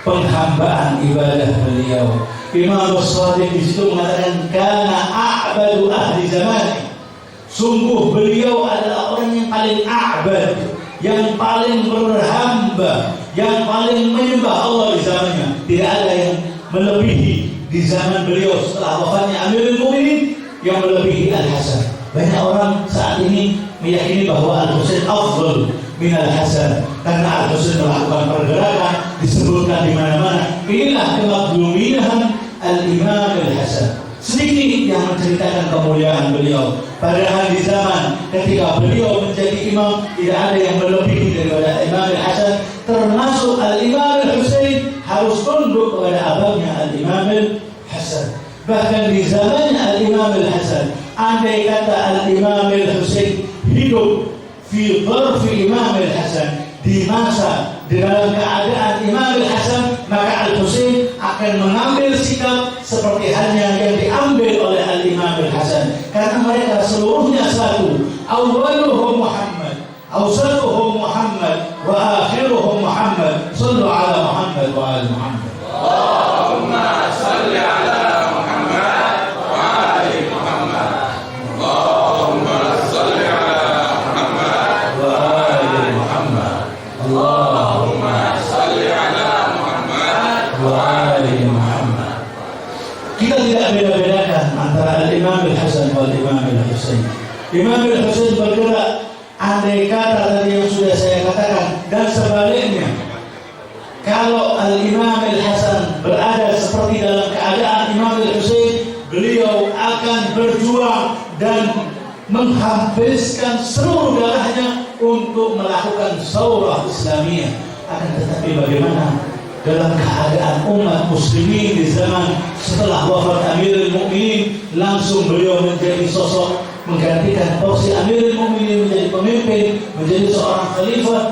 penghambaan ibadah beliau, Imam As-Shadiq di situ mengatakan kana a'badu ahli zaman. Sungguh beliau adalah orang yang paling a'bad, yang paling berhamba, yang paling menyembah Allah di zamannya. Tidak ada yang melebihi di zaman beliau setelah wafatnya Amirul Mukminin yang melebihi Al-Hasan. Banyak orang saat ini meyakini bahwa Al-Husain afdal min Al-Hasan karena Al-Husain melakukan pergerakan disebutkan di mana-mana. Inilah kemakluminahan Al-Imam Al-Hasan. Sedikit yang menceritakan kemuliaan beliau. Padahal di zaman ketika beliau menjadi imam tidak ada yang melebihi daripada Imam Al-Hasan, termasuk Al-Imam Al-Husain harus kepada abangnya Al-Imam Al-Hasan. Bahkan di zamannya Al-Imam Al-Hasan, andai kata Al-Imam Al-Husain hidup fi dharfi Imam Al-Hasan, di masa di dalam keadaan Imam Al-Hasan, maka Al-Husain akan mengambil sikap seperti halnya yang diambil oleh Al-Imam Al-Hasan, karena mereka seluruhnya satu. Awaluhum Muhammad, awsatuhum Muhammad, wa akhiruhum Muhammad. Sallu ala Muhammad wa ala Muhammad. Allahumma salli ala Muhammad wa ali Muhammad. Allahumma salli ala Muhammad wa ali Muhammad. Allahumma salli ala Muhammad wa ali Muhammad. Kita tidak beda-bedakan antara Al-Imam Al-Hasan dan Al-Imam Al-Husain. Imam Al-Husain bergerak, andai kata tadi yang sudah saya katakan, dan sebaliknya. Kalau Al-Imam Al-Hasan berada seperti dalam keadaan Imam Al-Husain, beliau akan berjuang dan menghabiskan seluruh darahnya untuk melakukan saurah Islamiyah. Akan tetapi bagaimana dalam keadaan umat muslimin di zaman setelah wafat Amirul Mukminin, langsung beliau menjadi sosok menggantikan porsi Amirul Mukminin, menjadi pemimpin, menjadi seorang khalifah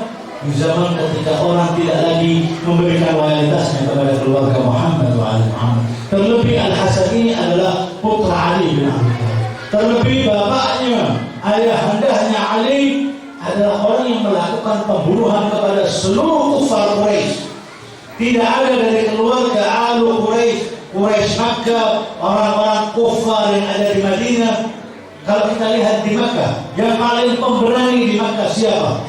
di zaman ketika orang tidak lagi memberikan loyalitasnya kepada keluarga Muhammad wa ali Muhammad. Terlebih Al-Hasan ini adalah putra Ali bin Abi Thalib. Terlebih bapaknya, ayahandanya Ali adalah orang yang melakukan pembunuhan kepada seluruh kufar Quraisy. Tidak ada dari keluarga Alu Quraisy Makkah, orang-orang kufar yang ada di Madinah. Kalau kita lihat di Makkah, yang paling pemberani di Makkah siapa?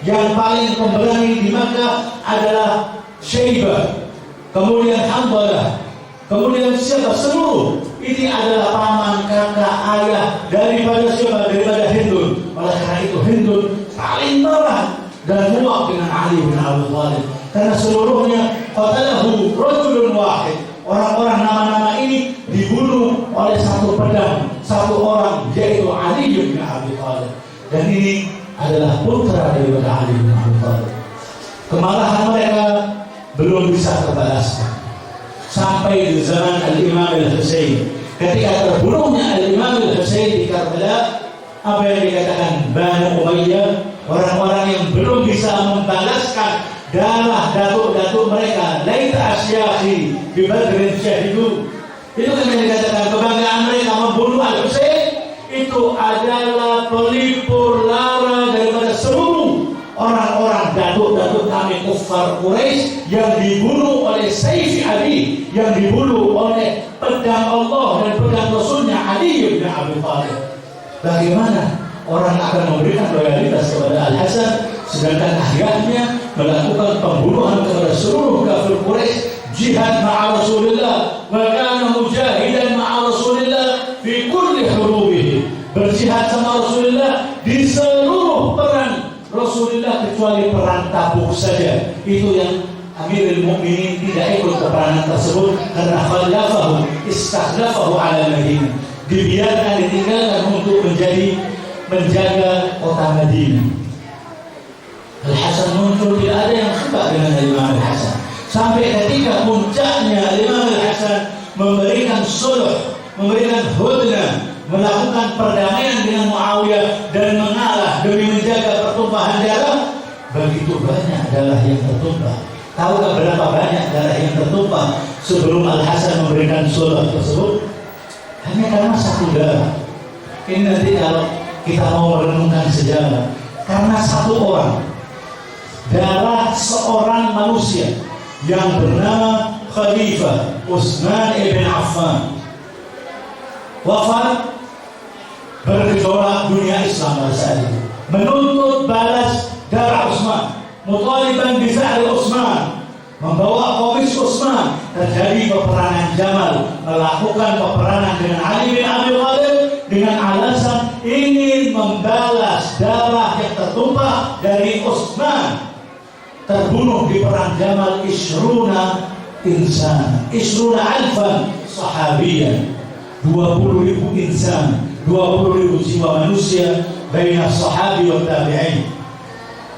Yang paling pemberani di Makkah adalah Syaibah, kemudian Hamdalah, kemudian siapa? Seluruh ini adalah paman, kakak, ayah daripada siapa? Daripada Hindun. Oleh karena itu Hindun paling marah dan muak dengan Ali bin Abi Thalib, karena seluruhnya qatalahu rajulun wahid. Orang-orang nama-nama ini dibunuh oleh satu pedang, satu orang, yaitu Ali bin Abi Thalib. Dan ini adalah putra daripada Ali bin Abi Thalib. Kemarahan mereka belum bisa terbalaskan sampai di zaman Al-Imam Al-Husain. Ketika terbunuhnya Al-Imam Al-Husain di Karbala, apa yang dikatakan Banu Umayyah, orang-orang yang belum bisa membalaskan darah datuk-datuk mereka, laita asyakhi bi badrin syahidu. Itu kan yang dikatakan kebanggaan mereka membunuh Al-Husain. Itu adalah pelipur lara daripada seluruh orang-orang datuk-datuk kami kufar Quraisy yang dibunuh oleh Saif Ali, yang dibunuh oleh pedang Allah dan pedang Rasulnya Ali bin Abi Thalib. Bagaimana orang akan memberikan loyalitas kepada Al-Hasan sedangkan ayahnya melakukan pembunuhan kepada seluruh kafir Quraisy? Jihad ma'a Rasulullah wa kana mujahidan ma'a Rasulullah fi kulli hurubihi. Berjihad sama Rasulullah di seluruh perang Rasulullah kecuali perang Tabuk saja. Itu yang Amirul Mukminin tidak ikut peperangan tersebut karena khalafahu istakhlafahu ala Madinah. Dibiarkan, ditinggalkan untuk menjaga kota Madinah. Al-Hasan muncul, tidak ada yang suka dengan Imam Al-Hasan. Sampai ketika puncaknya Imam Al-Hasan memberikan sulh, memberikan hudnah, melakukan perdamaian dengan Muawiyah dan mengalah demi menjaga pertumpahan darah. Begitu banyak darah yang tertumpah. Tahukah berapa banyak darah yang tertumpah sebelum Al-Hasan memberikan sulh tersebut? Hanya karena satu darah. Ini nanti kalau kita mau merenungkan sejarah, karena satu orang, darah seorang manusia yang bernama Khalifah Utsman ibn Affan wafat, bergejolak dunia Islam pada saat itu, menuntut balas darah Utsman, mutaliban bi sa'ri Utsman, membawa komis Utsman. Terjadi peperangan Jamal, melakukan peperangan dengan Ali bin Abi Thalib dengan alasan ingin membalas darah yang tertumpah dari Utsman. Terbunuh di perang Jamal Ishruna insan, Ishruna alfan sahabiyan, 20.000 insan, 20.000 jiwa manusia baina sahabi wa tabi'in.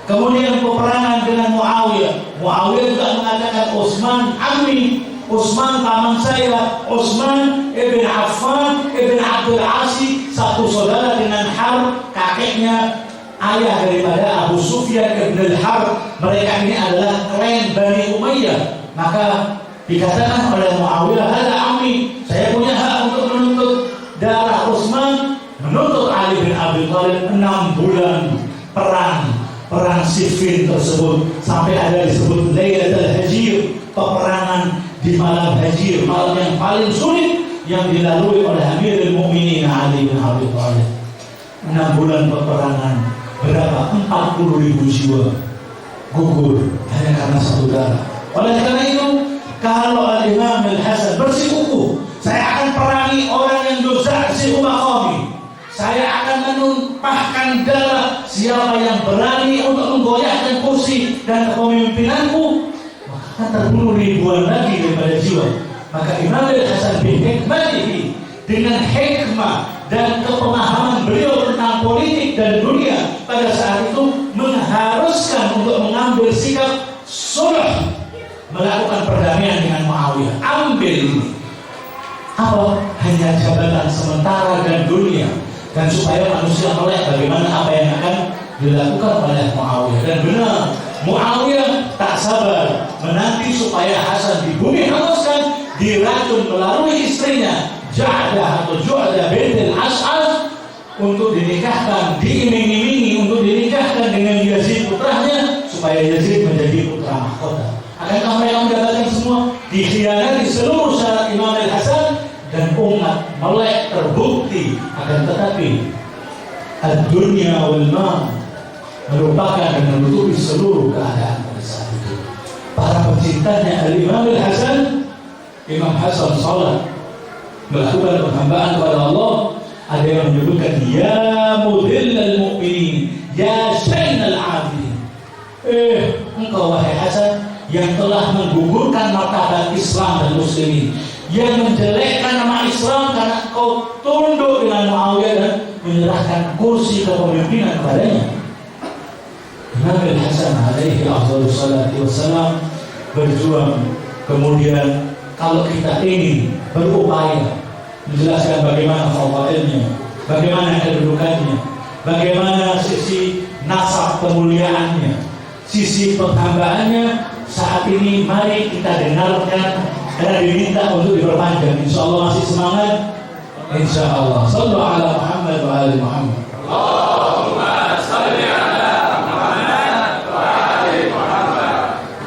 Kemudian peperangan dengan Muawiyah. Muawiyah juga mengatakan Utsman ammi, Utsman paman saya, Utsman ibn Affan ibn Abdul Aziz, satu saudara dengan Harb, kakeknya ayah daripada Abu Sufyan ibn al-Harb. Mereka ini adalah klan Bani Umayyah. Maka dikatakan oleh Muawiyah, "Hada ammi, saya punya hak untuk menuntut darah Utsman, menuntut Ali bin Abi Thalib." 6 bulan perang Siffin tersebut, sampai ada disebut Lailatul Hajir, peperangan di malam Hajir, malam yang paling sulit yang dilalui oleh Amirul Mukminin Ali bin Abi Thalib. 6 bulan peperangan, berapa? 40.000 jiwa gugur hanya karena satu darah. Oleh karena itu, kalau Al-Imam Al-Hasan bersikukuh, saya akan perangi orang yang yuzazi'u maqami, saya akan menumpahkan darah siapa yang berani untuk menggoyahkan kursi dan kepemimpinanku, maka akan terbunuh ribuan lagi daripada jiwa. Maka Imam Al-Hasan bin hikmatihi, dengan hikmah dan kepemahaman beliau tentang politik dan dunia pada saat itu, mengharuskan untuk mengambil sikap sulh, melakukan perdamaian dengan Muawiyah. Ambil ini apa? Hanya jabatan sementara dan dunia, dan supaya manusia melek bagaimana apa yang akan dilakukan oleh Muawiyah. Dan benar, Muawiyah tak sabar menanti supaya Hasan di bumi hanguskan, diracun melalui istrinya Ja'dah atau Ju'adah bintil As'ad untuk dinikahkan, diiming-imingi untuk dinikahkan dengan Yazid putranya, supaya Yazid menjadi putra mahkota. Akankah mereka mendapatkan semua? Dikhianati seluruh syarat Imam Al-Hasan, dan umat melek terbukti. Akan tetapi ad-dunya wal mal merupakan dan menutupi seluruh keadaan pada saat itu. Para pecintanya Al-Imam Al-Hasan, Imam Hasan salat, melakukan penghambaan kepada Allah. Ada yang menyebutkan, ya mudhillal mu'minin, ya syainal abidin, engkau wahai Hasan yang telah menggugurkan martabat Islam dan muslimin, yang menjelekkan nama Islam karena kau tunduk dengan Muawiyah dan menyerahkan kursi kepemimpinan kepadanya. Imam Al-Hasan alaihi afdhalus salatu wassalam berjuang. Kemudian kalau kita ingin berupaya menjelaskan bagaimana fadailnya, bagaimana kedudukannya, bagaimana sisi nasab kemuliaannya, sisi penghambaannya, saat ini mari kita dengarkan, karena diminta untuk diperpanjang. InsyaAllah masih semangat? InsyaAllah. Sallu ala Muhammad wa ali Muhammad. Allahumma salli ala Muhammad wa ali Muhammad.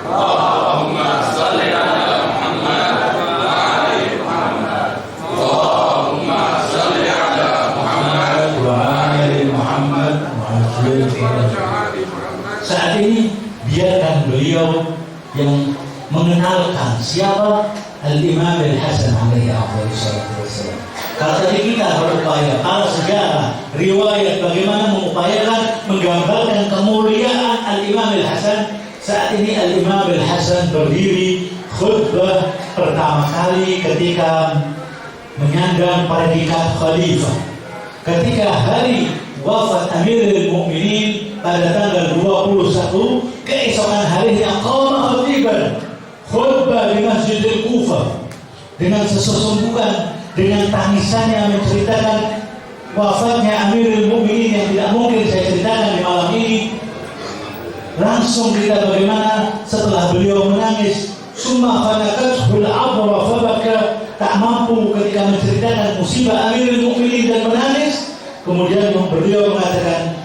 Allahumma salli ala Muhammad wa ali Muhammad. Allahumma salli ala Muhammad wa ali Muhammad. Saat ini biarkan beliau yang mengenalkan siapa Al-Imam Al-Hasan alaihi wassalam. Kalau tadi kita berupaya, kalau sejarah, riwayat bagaimana mengupayakan menggambarkan kemuliaan Al-Imam Al-Hasan, saat ini Al-Imam Al-Hasan berdiri khutbah pertama kali ketika menyandang predikat khalifah. Ketika hari wafat Amirul Mukminin pada tanggal 21, keesokan harinya qama khatiban, khutbah di Masjidil Kufah dengan sesungguhan, dengan tangisannya menceritakan wafatnya Amirul Mukminin yang tidak mungkin saya ceritakan di malam ini. Langsung kita bagaimana setelah beliau menangis, summa khanakathul abra fabaka, tak mampu ketika menceritakan musibah Amirul Mukminin dan menangis. Kemudian beliau mengatakan,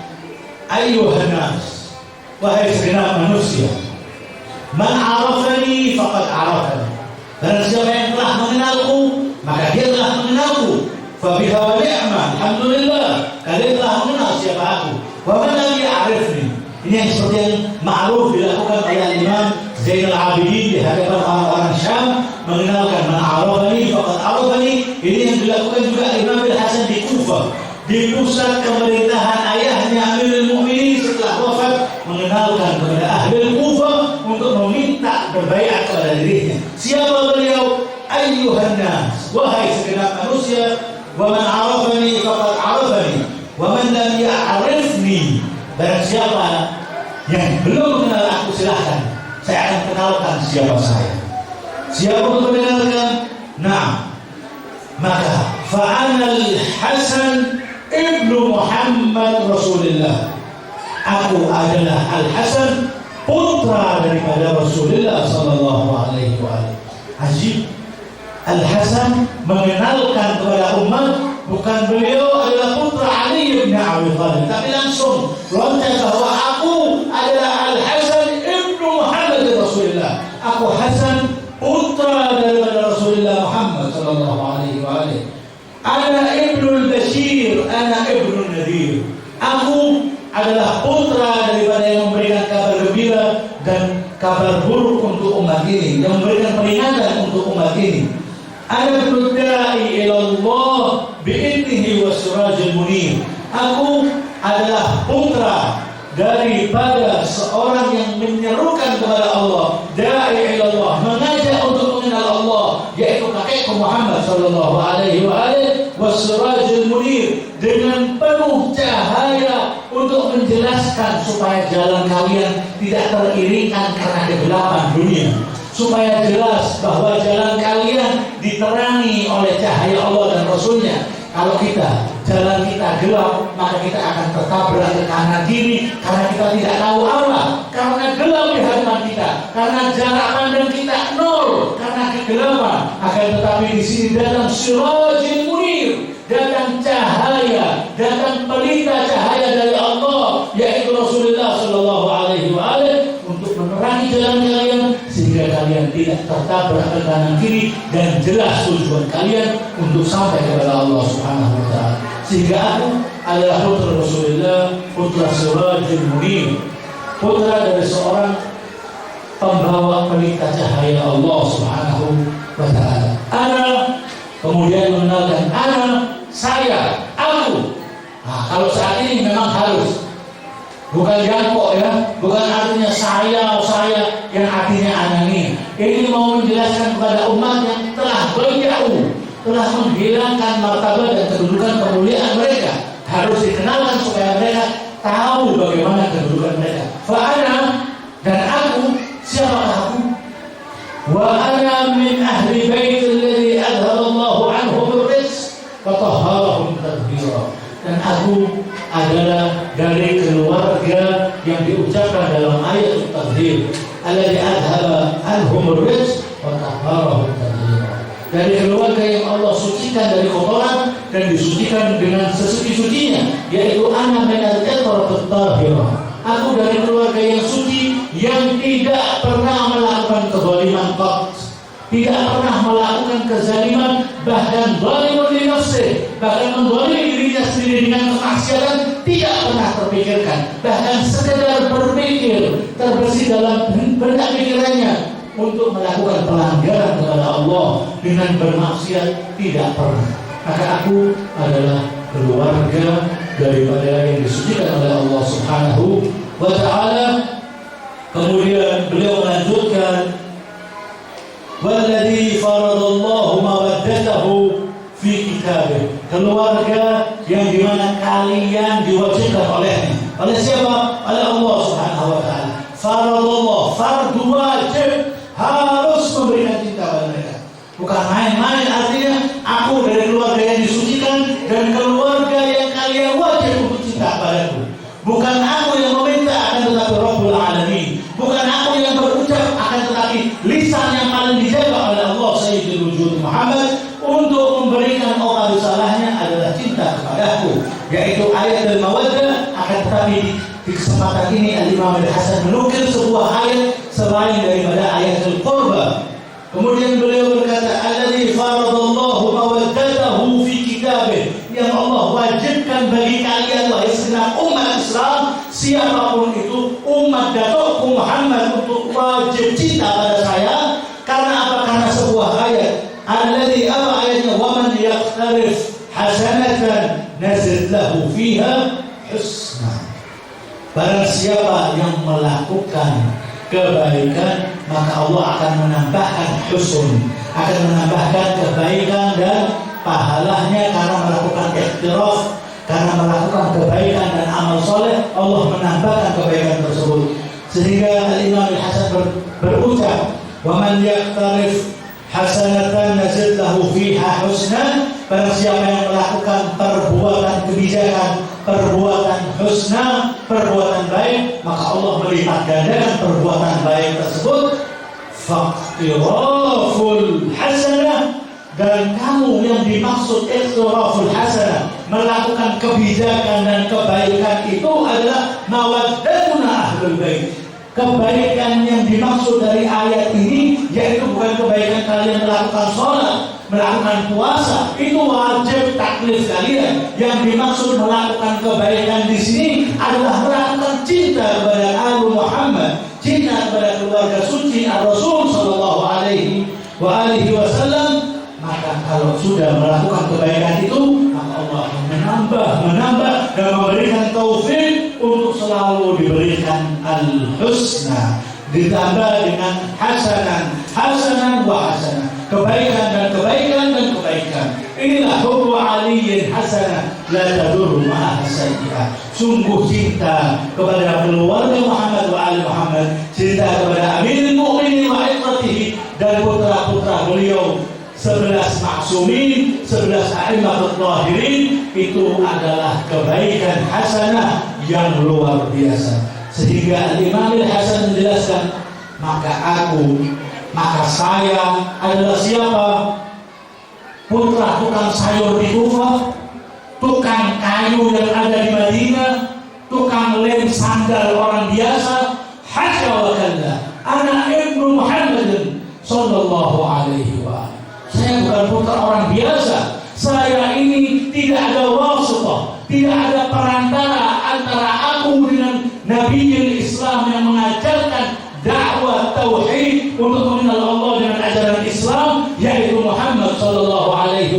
ayyuhan nas, wahai segenap manusia, man arafani faqad arafani, dan siapa yang telah mengenalku maka dia telah mengenalku. Fa biha wa ni'ma, alhamdulillah, kalian telah mengenal siapa aku. Wa man lam ya'rifni, ini yang seperti yang ma'ruf dilakukan oleh Imam Zainal Abidin di hadapan orang-orang Syam, mengenalkan man arafani faqad arafani. Ini yang dilakukan juga Imam Al-Hasan di Kufah, di pusat pemerintahan ayahnya Amirul Mukminin setelah wafat, mengenalkan kepada ahli Kufah untuk meminta berbaiat kepada dirinya. Siapa beliau? Ayyuhan nas, wahai segenap manusia, wa man arafani faqad arafani wa man lam ya'rifni, dan siapa yang belum mengenal aku silahkan saya akan kenalkan siapa saya. Siap untuk mendengarkan? Nah, maka fa'anal Hasan ibnu Muhammad Rasulullah. Aku adalah Al-Hasan, putra daripada Rasulullah sallallahu alaihi wasallam. Ajib. Al-Hasan mengenalkan kepada umat bukan beliau adalah putra Ali bin Abi Thalib, tapi langsung loncat bahwa aku adalah Al-Hasan ibnu Muhammad Rasulullah. Aku Hasan, putra daripada Rasulullah Muhammad sallallahu alaihi wasallam. Ana ibnu Bashir, ana ibnu Nadir. Aku adalah putra daripada yang memberikan kabar gembira dan kabar buruk untuk umat ini, yang memberikan peringatan untuk umat ini. Ana ibnu da'i ila Allah bi'idnihi wa sirajul munir. Aku adalah putra daripada seorang yang menyerukan kepada Allah, da'i ila Allah, mengajak untuk mengenal Allah, yaitu kakekku Muhammad sallallahu alaihi wasallam, wasirajul munir, dengan penuh cahaya untuk menjelaskan supaya jalan kalian tidak teriringkan karena kegelapan dunia, supaya jelas bahwa jalan kalian diterangi oleh cahaya Allah dan Rasulnya. Kalau jalan kita gelap, maka kita akan tertabrak ke kanan kiri karena kita tidak tahu Allah, karena gelap di hadapan kita, karena jarak pandang kita nol karena kegelapan. Akan tetapi di sini datang sirajul munir, datang cahaya, datang pelita cahaya dari Allah, yaitu Rasulullah sallallahu alaihi wasallam, untuk menerangi jalan kalian sehingga kalian tidak tertabrak ke kanan kiri dan jelas tujuan kalian untuk sampai kepada Allah Subhanahu wa taala. Sehingga aku adalah putra Rasulullah, putra sirajul munir, putra dari seorang pembawa pelita cahaya Allah Subhanahu wa taala. Ana, kemudian mengenalkan ana, saya, aku. Nah, kalau saat ini memang harus, bukan jangkok ya, bukan artinya saya yang artinya anani. Ini mau menjelaskan kepada umat yang telah berjauh, telah menghilangkan martabat dan kedudukan kemuliaan mereka. Harus dikenalkan supaya mereka tahu bagaimana kedudukan mereka. Fa'ana, dan aku, siapa aku? Wa ana min ahli bait alladhi adhalallahu anhum ar-rijs wa tahharahum tadhhira. Dan aku adalah dari keluarga yang diucapkan dalam ayat tadhhir, alladhi adhaba anhum ar-rijs wa tahharahum tadhhira. Dari keluarga yang Allah sucikan dari kotoran dan disucikan dengan sesuci-sucinya, yaitu ana min al-fitrah at-tahhirah. Aku dari keluarga yang suci, yang tidak pernah melakukan kezaliman qat, tidak pernah melakukan kezaliman, bahkan zalimun li nafsi, bahkan menzalimi dirinya sendiri dengan kemaksiatan tidak pernah terpikirkan, bahkan sekedar berpikir terbersih dalam benak pikirannya untuk melakukan pelanggaran kepada Allah dengan bermaksiat tidak pernah. Maka aku adalah keluarga daripada yang disucikan oleh Allah Subhanahu wa ta'ala. Kemudian beliau melanjutkan, walladzi faradallahu mawaddatahu fi kitabih, keluarga yang dimana kalian diwajibkan olehnya. Oleh siapa? Oleh Allah Subhanahu wa ta'ala. Faradallah, fardu wajib, harus memberikan cinta pada mereka. Bukan main-main, artinya aku dari keluarga yang disucikan dan keluarga yang kalian wajib untuk cinta padaku. Bukan aku yang meminta, akan tetapi Rabbul Alamin. Bukan aku yang berucap, akan tetapi lisan yang paling dijaga oleh Allah Sayyidul Wujud Muhammad untuk memberikan obat salahnya adalah cinta kepadaku, yaitu ayat al-mawaddah. Akan tetapi di kesempatan ini Al-Imam Al-Hasan menukil sebuah ayat selain daripada ayat al-qurba. Kemudian beliau berkata, alladzi faradallahu mawaddatahu fi kitabih, yang Allah wajibkan bagi kalian wahai segenap umat Islam, siapapun itu, umat datukku Muhammad, untuk wajib cinta pada saya. Karena apa? Karena sebuah ayat, alladzi, apa ayatnya? Wa man yaqtarif hasanatan nazid lahu fiha husna. Barang siapa yang melakukan kebaikan, maka Allah akan menambahkan husn, akan menambahkan kebaikan dan pahalanya karena melakukan iktiraf, karena melakukan kebaikan dan amal soleh, Allah menambahkan kebaikan tersebut. Sehingga Imam Al-Hasan berucap, wa man yaqtarif Barang siapa yang melakukan perbuatan kebijakan, perbuatan husna, perbuatan baik, maka Allah melipat gandakan perbuatan baik tersebut. Faqtiraful hasanah, dan kamu yang dimaksud iqtiraful hasanah, melakukan kebijakan dan kebaikan itu adalah mawaddatuna ahlul bait. Kebaikan yang dimaksud dari ayat ini yaitu bukan kebaikan kalian melakukan sholat, melakukan puasa, itu wajib taklif kalian. Yang dimaksud melakukan kebaikan di sini adalah melakukan cinta kepada Alu Muhammad, cinta kepada keluarga suci Ar-Rasul sallallahu alaihi wasallam. Maka kalau sudah melakukan kebaikan itu, maka Allah menambah dan memberikan taufik untuk selalu diberikan al-husna, ditambah dengan hasanan wa hasanah, kebaikan dan kebaikan. Inilah hubbu aliyyin hasanah la tadurru ma'a sayyi'ah. Sungguh cinta kepada keluarga Muhammad wa ali Muhammad, cinta kepada Amirul Mukminin wa itratihi, dan putra-putra beliau 11 maksumin, 11 a'immatul zahirin, itu adalah kebaikan hasanah yang luar biasa. Sehingga Imam Al-Hasan menjelaskan, maka saya adalah siapa? Putra tukang sayur di Kufah, tukang kayu yang ada di Madinah, tukang lem sandal orang biasa. Hasya wa kalla, ana ibnu Muhammadin sallallahu alaihi wa sallam. Saya bukan putra orang biasa. Saya ini tidak ada wasithah, tidak ada perantara antara aku dengan Nabi Islam yang mengajarkan dakwah tauhid untuk mengenal Allah dengan ajaran Islam, yaitu Muhammad sallallahu alaihi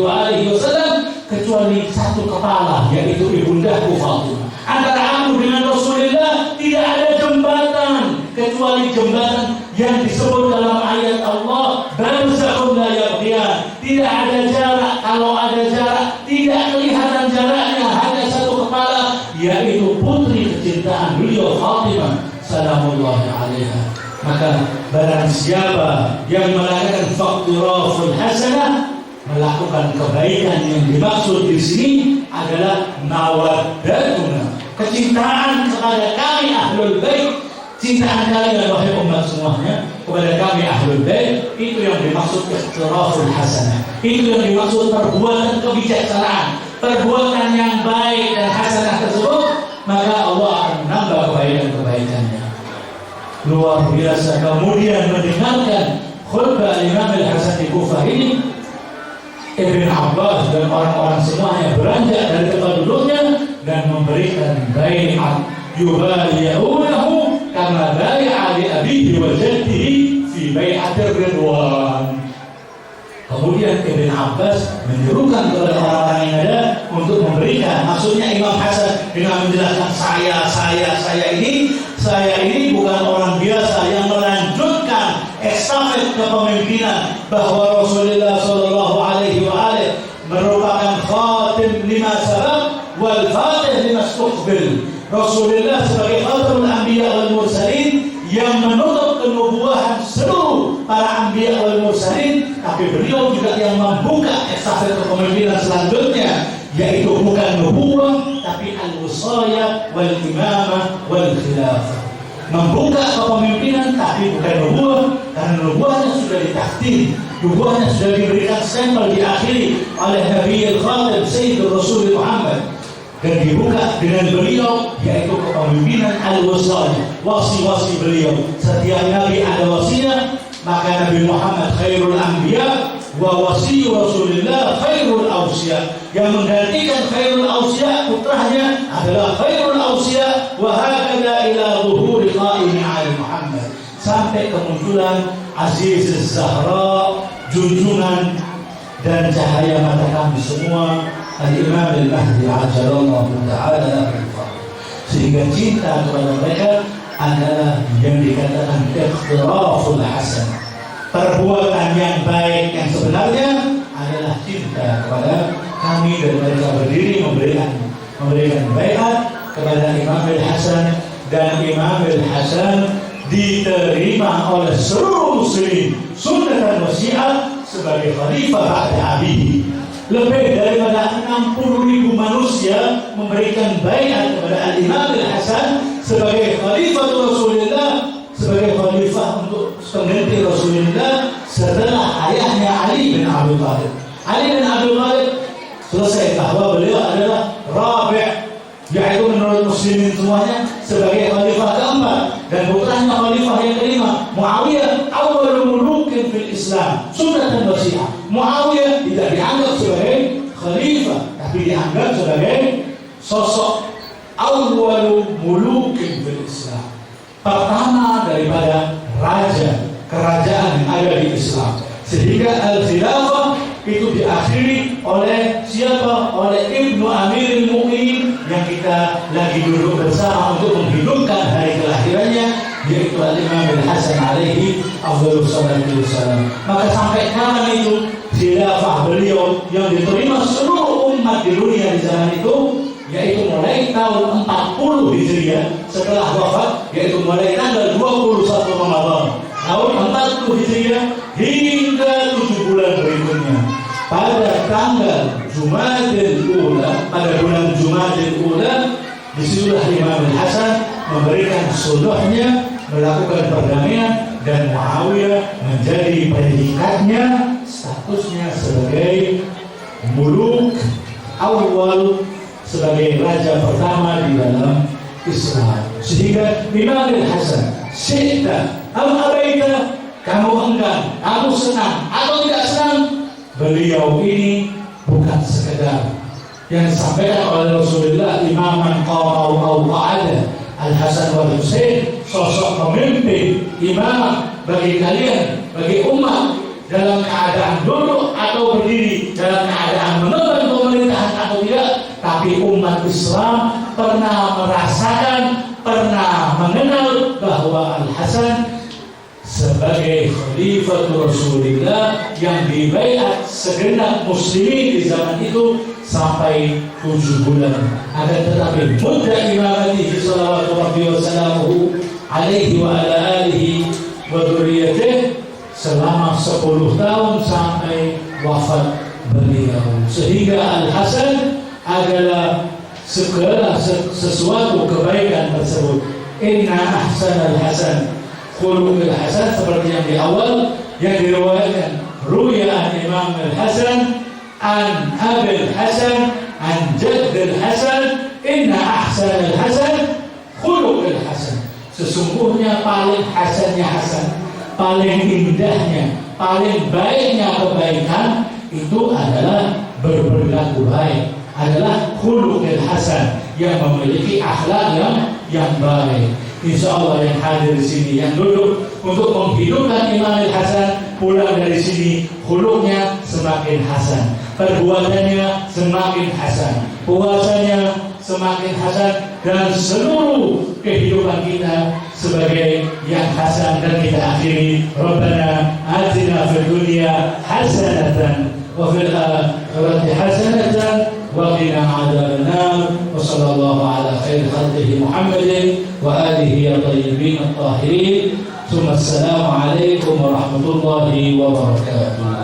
wasallam, kecuali satu kepala, yaitu ibundaku Fatimah. Antara aku dengan Rasulullah tidak ada jembatan kecuali jembatan yang disebut dalam ayat Allah, barzakhun la yabghiyan. Tidak ada jarak, kalau ada jarak tidak kelihatan jaraknya, hanya satu kepala, yaitu putri kecintaan beliau Fatimah salamullahi alaiha. Maka barang siapa yang melakukan faqtiraful hasanah, melakukan kebaikan yang dimaksud di sini adalah mawaddatuna, kecintaan kepada kami ahlul bait, cintaan kalian wahai umat semuanya kepada kami ahlul bait, itu yang dimaksud iqtiraful hasanah. Itu yang dimaksud perbuatan kebijaksanaan, perbuatan yang baik dan hasanah tersebut, maka Allah akan menambah kebaikan-kebaikannya. Luar biasa. Kemudian mendengarkan khutbah Imam Al-Hasan di Kufah ini, Ibn Abbas dan orang-orang semuanya beranjak dari tempat duduknya dan memberikan bai'at, yubayi'unahu kama bai'a li abihi wa jaddihi fi bai'atir ridwan. Kemudian Ibn Abbas menyerukan kepada orang-orang yang ada untuk memberikan, maksudnya Imam Hasan dengan menjelaskan saya ini bukan orang biasa yang melanjutkan estafet kepemimpinan, bahwa Rasulullah sallallahu alaihi wa alihi merupakan khatim lima sabaq wal fatih lima stuqbil. Rasulullah sebagai khatamul anbiya wal mursalin yang menutup kenubuwahan seluruh para anbiya wal mursalin, tapi beliau juga yang membuka estafet kepemimpinan selanjutnya, yaitu bukan nubuwah tapi al-wisayah wal imamah wal khilafah. Membuka kepemimpinan tapi bukan nubuwah, karena nubuwahnya sudah ditakdir, nubuwahnya sudah diberikan stempel diakhiri oleh Nabi al-Khatib Sayyidul Rasul Muhammad, dan dibuka dengan beliau, yaitu kepemimpinan al-wisayah, wasi-wasi beliau. Setiap nabi ada wasinya, maka Nabi Muhammad khairul anbiya wa wasiyu Rasulullah khairul awsiya. Yang menggantikan khairul awsiya putranya adalah khairul awsiya, wa hakada ila zuhuri qaimi ali Muhammad, sampai kemunculan Aziz Zahra, junjungan dan cahaya mata kami semua, Al-Imam Al-Mahdi ajalallahu ta'ala. Sehingga cinta kepada mereka adalah yang dikatakan iqtiraful hasan. Perbuatan yang baik yang sebenarnya adalah cinta kepada kami, dan mereka berdiri memberikan baiat kepada Imam Al-Hasan, dan Imam Al-Hasan diterima oleh seluruh muslim sunnah dan wasiat sebagai khalifah ba'da abihi. lebih daripada 60.000 manusia memberikan baiat kepada Al-Imam Al-Hasan sebagai khalifah Rasulullah, sebagai khalifah untuk pengganti Rasulullah setelah ayahnya Ali bin Abi Thalib. Ali bin Abi Thalib selesai bahwa beliau adalah Rabi', yaitu menurut muslimin semuanya sebagai khalifah keempat, dan putranya khalifah yang kelima Muawiyah awal mulukin fil Islam sunnatan wasi'ah. Muawiyah tidak dianggap sebagai khalifah, tapi dianggap sebagai sosok awal mulukin fil Islam, pertama daripada raja kerajaan yang ada di Islam. Sehingga al-khilafah itu diakhiri oleh siapa? Oleh Ibnu Amirul Mukminin yang kita lagi duduk bersama untuk menghidupkan hari kelahirannya, yaitu Al-Imam Al-Hasan alaihi afdhalus salatu wassalam. Maka sampai kapan itu khilafah beliau yang diterima seluruh umat di dunia di zaman itu, yaitu mulai tahun 40 Hijriah setelah wafat, yaitu mulai tanggal 21 Ramadan tahun 40 Hijriah hingga 7 bulan berikutnya. Pada tanggal Jumadil Ula, pada bulan Jumadil Ula, disitulah Imam Al-Hasan memberikan sunnahnya, melakukan perdamaian, dan Muawiyah menjadi predikatnya, statusnya sebagai muluk awal, sebagai raja pertama di dalam Islam. Sehingga Imam Al-Hasan, syi'ta am abaita, kamu enggan, kamu senang atau tidak senang, beliau ini bukan sekedar yang disampaikan oleh Rasulullah, imaman qawmau au qa'ada. Al-Hasan wal Husain sosok pemimpin, imam bagi kalian, bagi umat, dalam keadaan duduk atau berdiri, dalam keadaan mengemban pemerintahan atau tidak, tapi umat Islam pernah merasakan, pernah mengenal bahwa Al-Hasan sebagai khalifah Rasulullah yang dibaiat segenap muslimin di zaman itu sampai 7 bulan. Akan tetapi mudda imamatihi sallallahu alaihi wasallam alaihi wa ala alihi wa dzurriyyatihi selama 10 tahun sampai wafat beliau. Sehingga Al-Hasan adalah segala sesuatu kebaikan tersebut. Inna ahsan al-hasan khuluqul hasan, seperti yang di awal yang diriwayatkan ruya Imam Al-Hasan an Abil Hasan an Jaddil Hasan, inna ahsan al-hasan khuluqul hasan. Sesungguhnya paling hasannya Hasan, paling indahnya, paling baiknya kebaikan itu adalah berperilaku baik, adalah khuluqul hasan, yang memiliki akhlak yang baik. Insya Allah yang hadir di sini, yang duduk untuk menghidupkan Imam Al-Hasan, pulang dari sini khuluqnya semakin hasan, perbuatannya semakin hasan, puasanya semakin hasan, dan seluruh kehidupan kita sebagai yang hasan. Dan kita akhiri, Rabbana atina fid dunya hasanatan wa fil akhirati hasanatan wa qina adzabannar. Wa sallallahu ala khairi khalqihi Muhammadin wa alihi at-tayyibin at-tahirin. Assalamu alaikum warahmatullahi wabarakatuh.